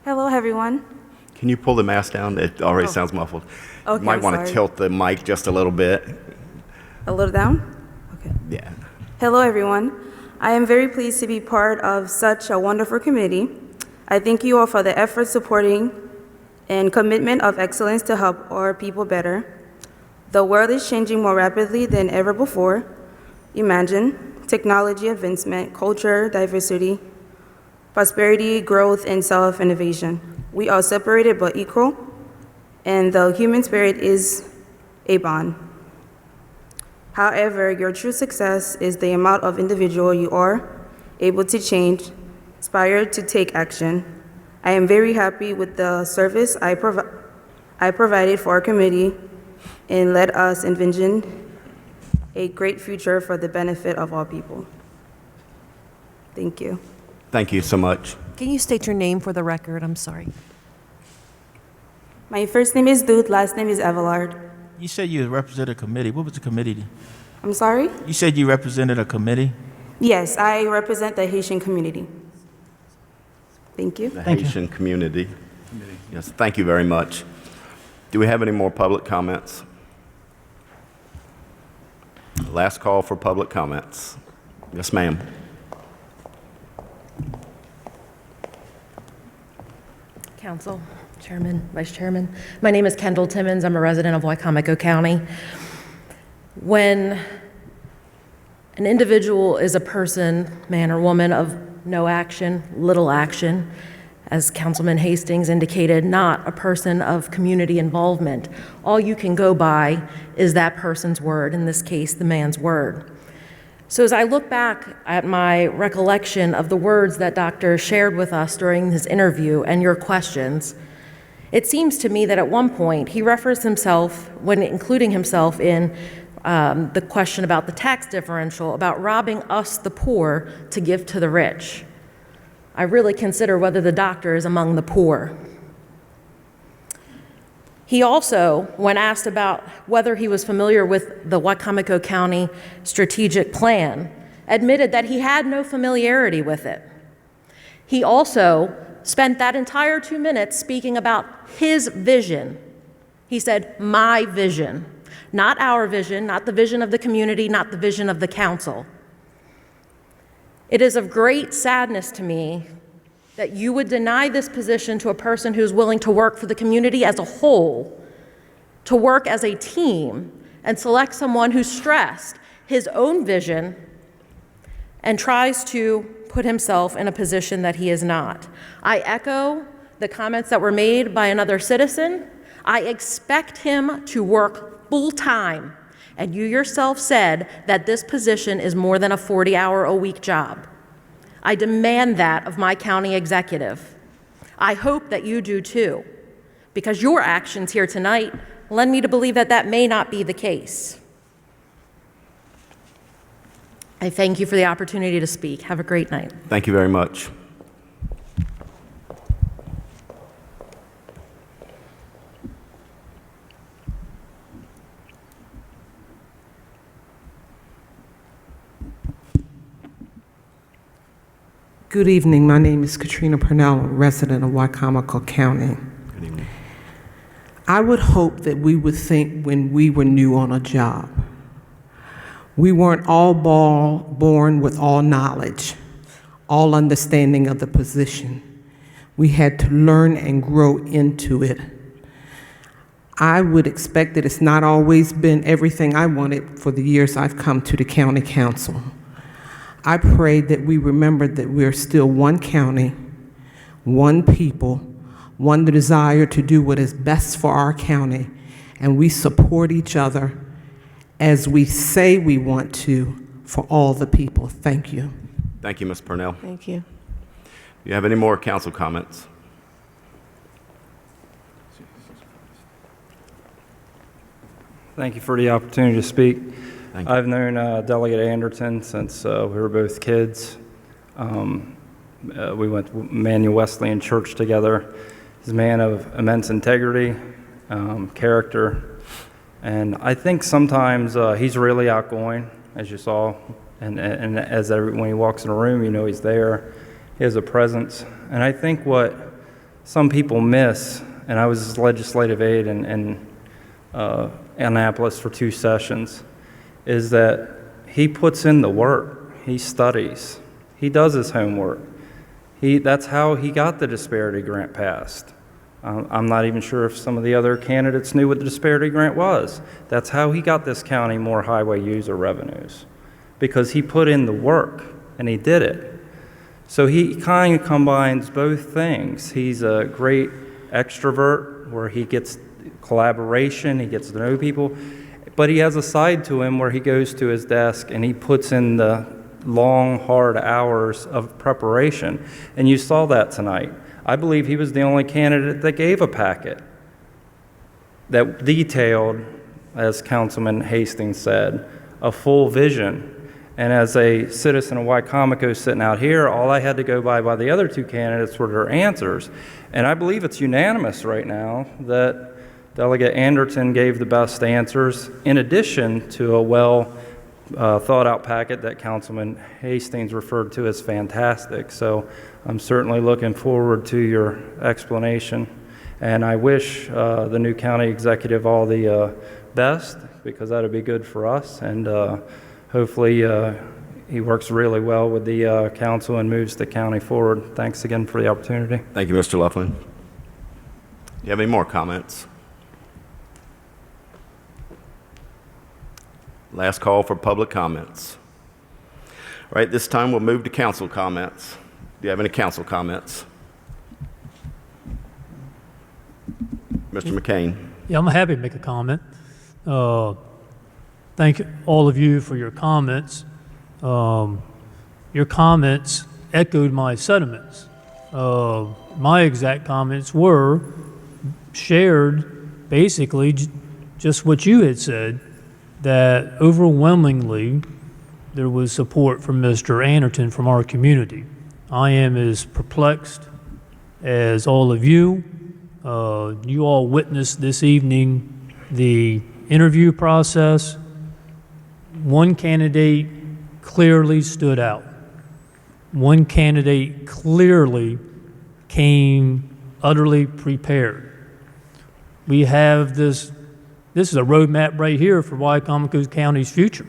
Hello, everyone. Can you pull the mask down? It already sounds muffled. Okay, You might I'm want to sorry. tilt the mic just a little bit. A little down? Okay. Yeah. Hello, everyone. I am very pleased to be part of such a wonderful committee. I thank you all for the effort, supporting, and commitment of excellence to help our people better. The world is changing more rapidly than ever before. Imagine technology advancement, culture, diversity, prosperity, growth, and self-innovation. We are separated but equal, and the human spirit is a bond. However, your true success is the amount of individual you are able to change, inspired to take action. I am very happy with the service I provided for our committee and let us envision a great future for the benefit of all people. Thank you. Thank you so much. Can you state your name for the record? I'm sorry. My first name is Dude, last name is Avellard. You said you represented a committee. What was the committee? I'm sorry? You said you represented a committee? Yes, I represent the Haitian community. Thank you. The Haitian community. Yes, thank you very much. Do we have any more public comments? Last call for public comments. Yes, ma'am. Council, Chairman, Vice Chairman. My name is Kendall Timmons. I'm a resident of Wicomico County. When an individual is a person, man or woman, of no action, little action, as Councilman Hastings indicated, not a person of community involvement, all you can go by is that person's word, in this case, the man's word. So as I look back at my recollection of the words that Doctor shared with us during his interview and your questions, it seems to me that at one point he referenced himself, when including himself in the question about the tax differential, about robbing us, the poor, to give to the rich. I really consider whether the doctor is among the poor. He also, when asked about whether he was familiar with the Wicomico County strategic plan, admitted that he had no familiarity with it. He also spent that entire 2 minutes speaking about his vision. He said, my vision, not our vision, not the vision of the community, not the vision of the council. It is of great sadness to me that you would deny this position to a person who's willing to work for the community as a whole, to work as a team, and select someone who stressed his own vision and tries to put himself in a position that he is not. I echo the comments that were made by another citizen. I expect him to work full-time, and you yourself said that this position is more than a 40-hour-a-week job. I demand that of my county executive. I hope that you do too, because your actions here tonight led me to believe that that may not be the case. I thank you for the opportunity to speak. Have a great night. Thank you very much. Good evening. My name is Katrina Purnell, resident of Wicomico County. Good evening. I would hope that we would think when we were new on a job. We weren't all born with all knowledge, all understanding of the position. We had to learn and grow into it. I would expect that it's not always been everything I wanted for the years I've come to the county council. I pray that we remember that we're still one county, one people, one desire to do what is best for our county, and we support each other as we say we want to for all the people. Thank you. Thank you, Ms. Purnell. Thank you. Do you have any more council comments? Thank you for the opportunity to speak. Thank you. I've known Delegate Anderton since we were both kids. We went to Emmanuel Wesleyan Church together. He's a man of immense integrity, character, and I think sometimes he's really outgoing, as you saw, and when he walks in a room, you know he's there. He has a presence, and I think what some people miss, and I was his legislative aide in Annapolis for 2 sessions, is that he puts in the work. He studies. He does his homework. That's how he got the disparity grant passed. I'm not even sure if some of the other candidates knew what the disparity grant was. That's how he got this county more highway user revenues, because he put in the work and he did it. So he kind of combines both things. He's a great extrovert where he gets collaboration, he gets to know people, but he has a side to him where he goes to his desk and he puts in the long, hard hours of preparation. And you saw that tonight. I believe he was the only candidate that gave a packet that detailed, as Councilman Hastings said, a full vision. And as a citizen of Wicomico sitting out here, all I had to go by the other 2 candidates were their answers. And I believe it's unanimous right now that Delegate Anderton gave the best answers, in addition to a thought-out packet that Councilman Hastings referred to as fantastic. So I'm certainly looking forward to your explanation. And I wish the new county executive all the best, because that would be good for us. And hopefully he works really well with the council and moves the county forward. Thanks again for the opportunity. Thank you, Mr. Laflin. Do you have any more comments? Last call for public comments. All right, this time we'll move to council comments. Do you have any council comments? Mr. McCain. Yeah, I'm happy to make a comment. Thank all of you for your comments. Your comments echoed my sentiments. My exact comments were shared basically just what you had said, that overwhelmingly there was support from Mr. Anderton from our community. I am as perplexed as all of you. You all witnessed this evening the interview process. One candidate clearly stood out. One candidate clearly came utterly prepared. We have this is a roadmap right here for Wicomico County's future.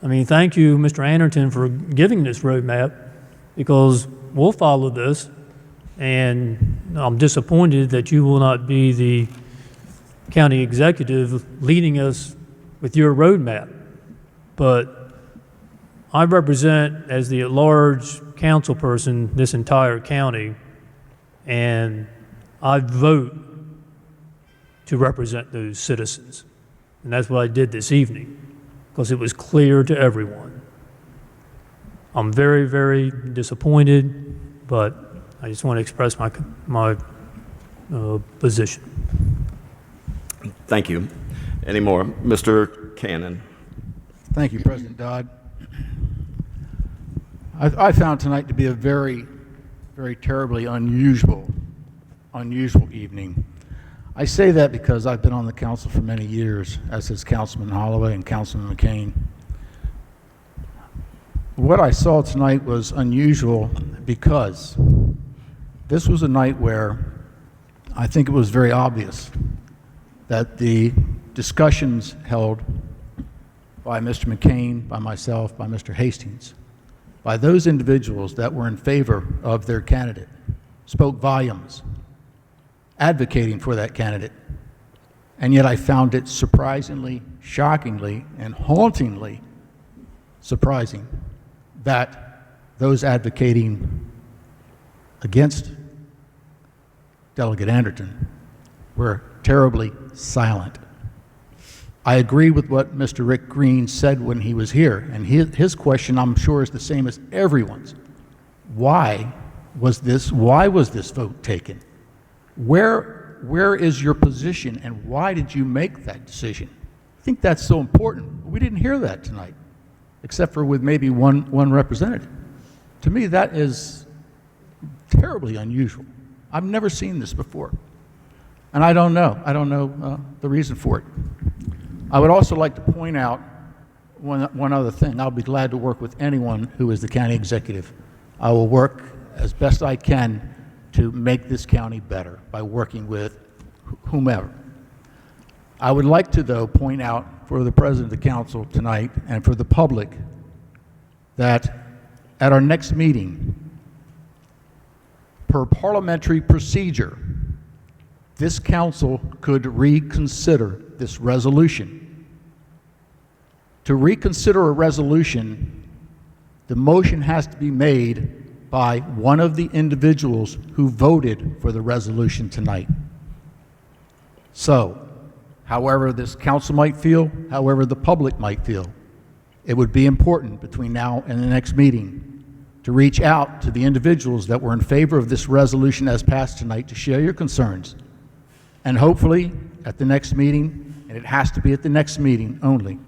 I mean, thank you, Mr. Anderton, for giving this roadmap, because we'll follow this, and I'm disappointed that you will not be the county executive leading us with your roadmap. But I represent, as the at-large council person, this entire county, and I vote to represent those citizens. And that's what I did this evening, because it was clear to everyone. I'm very, very disappointed, but I just want to express my position. Thank you. Any more? Mr. Cannon. Thank you, President Dodd. I found tonight to be a very, very terribly unusual evening. I say that because I've been on the council for many years, as has Councilman Holloway and Councilman McCain. What I saw tonight was unusual because this was a night where I think it was very obvious that the discussions held by Mr. McCain, by myself, by Mr. Hastings, by those individuals that were in favor of their candidate, spoke volumes, advocating for that candidate, And yet I found it surprisingly, shockingly, and hauntingly surprising that those advocating against Delegate Anderton were terribly silent. I agree with what Mr. Rick Green said when he was here, and his question, I'm sure, is the same as everyone's. Why was this vote taken? Where is your position, and why did you make that decision? I think that's so important. We didn't hear that tonight, except for with maybe one representative. To me, that is terribly unusual. I've never seen this before, and I don't know the reason for it. I would also like to point out one other thing. I'll be glad to work with anyone who is the county executive. I will work as best I can to make this county better by working with whomever. I would like to, though, point out for the President of the Council tonight and for the public that at our next meeting, per parliamentary procedure, this council could reconsider this resolution. To reconsider a resolution, the motion has to be made by one of the individuals who voted for the resolution tonight. So, however this council might feel, however the public might feel, it would be important between now and the next meeting to reach out to the individuals that were in favor of this resolution as passed tonight to share your concerns. And hopefully, at the next meeting, and it has to be at the next meeting only,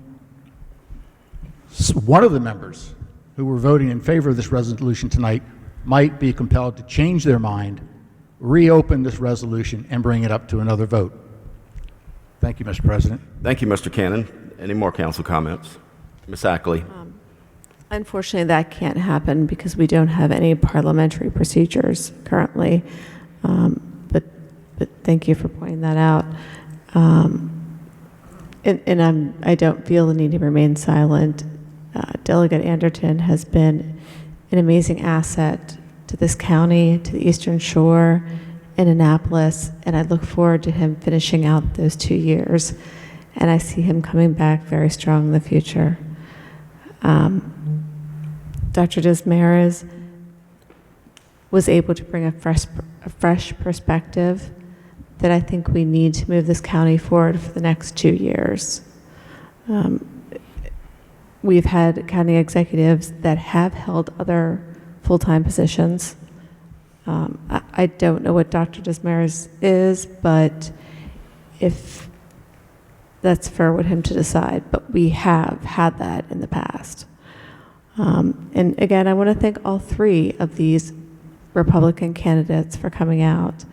one of the members who were voting in favor of this resolution tonight might be compelled to change their mind, reopen this resolution, and bring it up to another vote. Thank you, Mr. President. Thank you, Mr. Cannon. Any more council comments? Ms. Ackley. Unfortunately, that can't happen because we don't have any parliamentary procedures currently. But thank you for pointing that out. And I don't feel the need to remain silent. Delegate Anderton has been an amazing asset to this county, to the Eastern Shore, in Annapolis, and I look forward to him finishing out those 2 years. And I see him coming back very strong in the future. Dr. Desmarais was able to bring a fresh perspective that I think we need to move this county forward for the next 2 years. We've had county executives that have held other full-time positions. I don't know what Dr. Desmarais is, but if that's for him to decide, but we have had that in the past. And again, I want to thank all 3 of these Republican candidates for coming out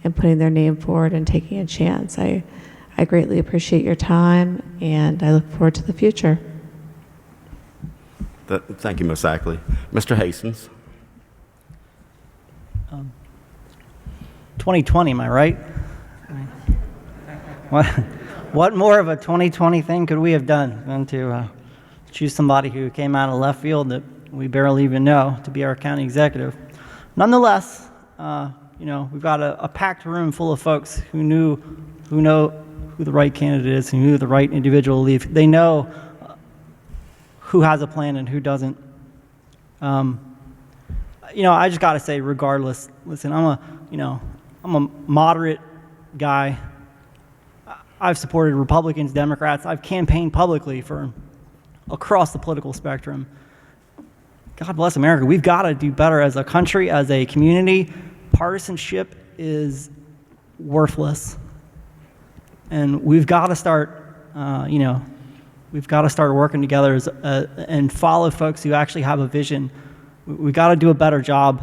and putting their name forward and taking a chance. I greatly appreciate your time, and I look forward to the future. Thank you, Ms. Ackley. Mr. Hastings. 2020, am I right? What more of a 2020 thing could we have done than to choose somebody who came out of left field that we barely even know to be our county executive? Nonetheless, we've got a packed room full of folks who know who the right candidate is, who knew the right individual to leave. They know who has a plan and who doesn't. I just got to say, regardless, listen, I'm a moderate guy. I've supported Republicans, Democrats. I've campaigned publicly for across the political spectrum. God bless America. We've got to do better as a country, as a community. Partisanship is worthless. And we've got to start, we've got to start working together and follow folks who actually have a vision. We've got to do a better job.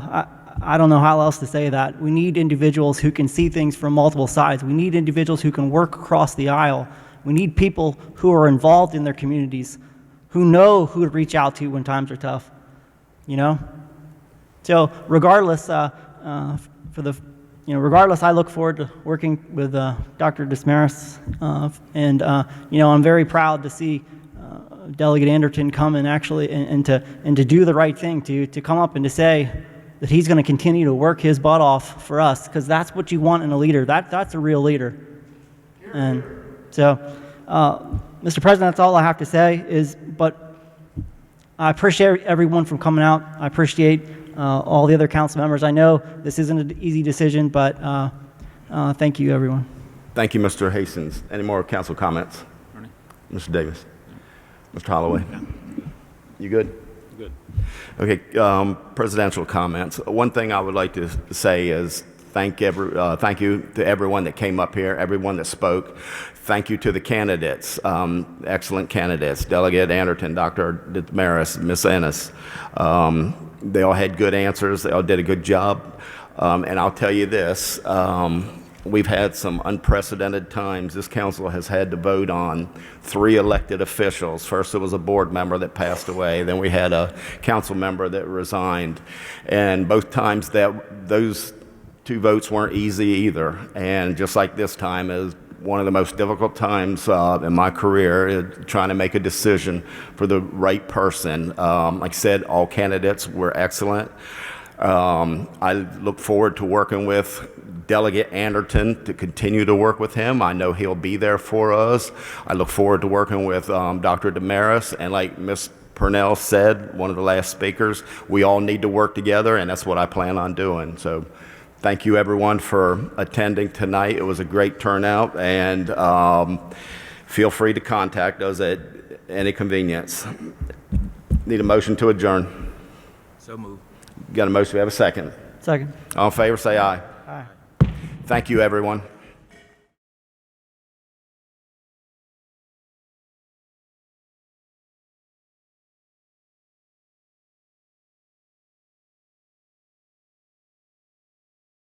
I don't know how else to say that. We need individuals who can see things from multiple sides. We need individuals who can work across the aisle. We need people who are involved in their communities, who know who to reach out to when times are tough. So regardless, regardless, I look forward to working with Dr. Desmarais, and I'm very proud to see Delegate Anderton come and actually and to do the right thing, to come up and to say that he's going to continue to work his butt off for us, because that's what you want in a leader. That's a real leader. And so, Mr. President, that's all I have to say but I appreciate everyone from coming out. I appreciate all the other council members. I know this isn't an easy decision, but thank you, everyone. Thank you, Mr. Hastings. Any more council comments? Mr. Davis? Mr. Holloway? You good? Good. Okay, presidential comments. One thing I would like to say is thank you to everyone that came up here, everyone that spoke. Thank you to the candidates, excellent candidates, Delegate Anderton, Dr. Desmarais, Ms. Ennis. They all had good answers. They all did a good job. And I'll tell you this, we've had some unprecedented times. This council has had to vote on 3 elected officials. First, it was a board member that passed away. Then we had a council member that resigned. And both times those 2 votes weren't easy either. And just like this time is one of the most difficult times in my career, trying to make a decision for the right person. Like I said, all candidates were excellent. I look forward to working with Delegate Anderton, to continue to work with him. I know he'll be there for us. I look forward to working with Dr. Desmarais, and like Ms. Purnell said, one of the last speakers, we all need to work together, and that's what I plan on doing. So thank you, everyone, for attending tonight. It was a great turnout, and feel free to contact us at any convenience. Need a motion to adjourn. So moved. Got a motion? We have a second. Second. All in favor, say aye. Aye. Thank you, everyone.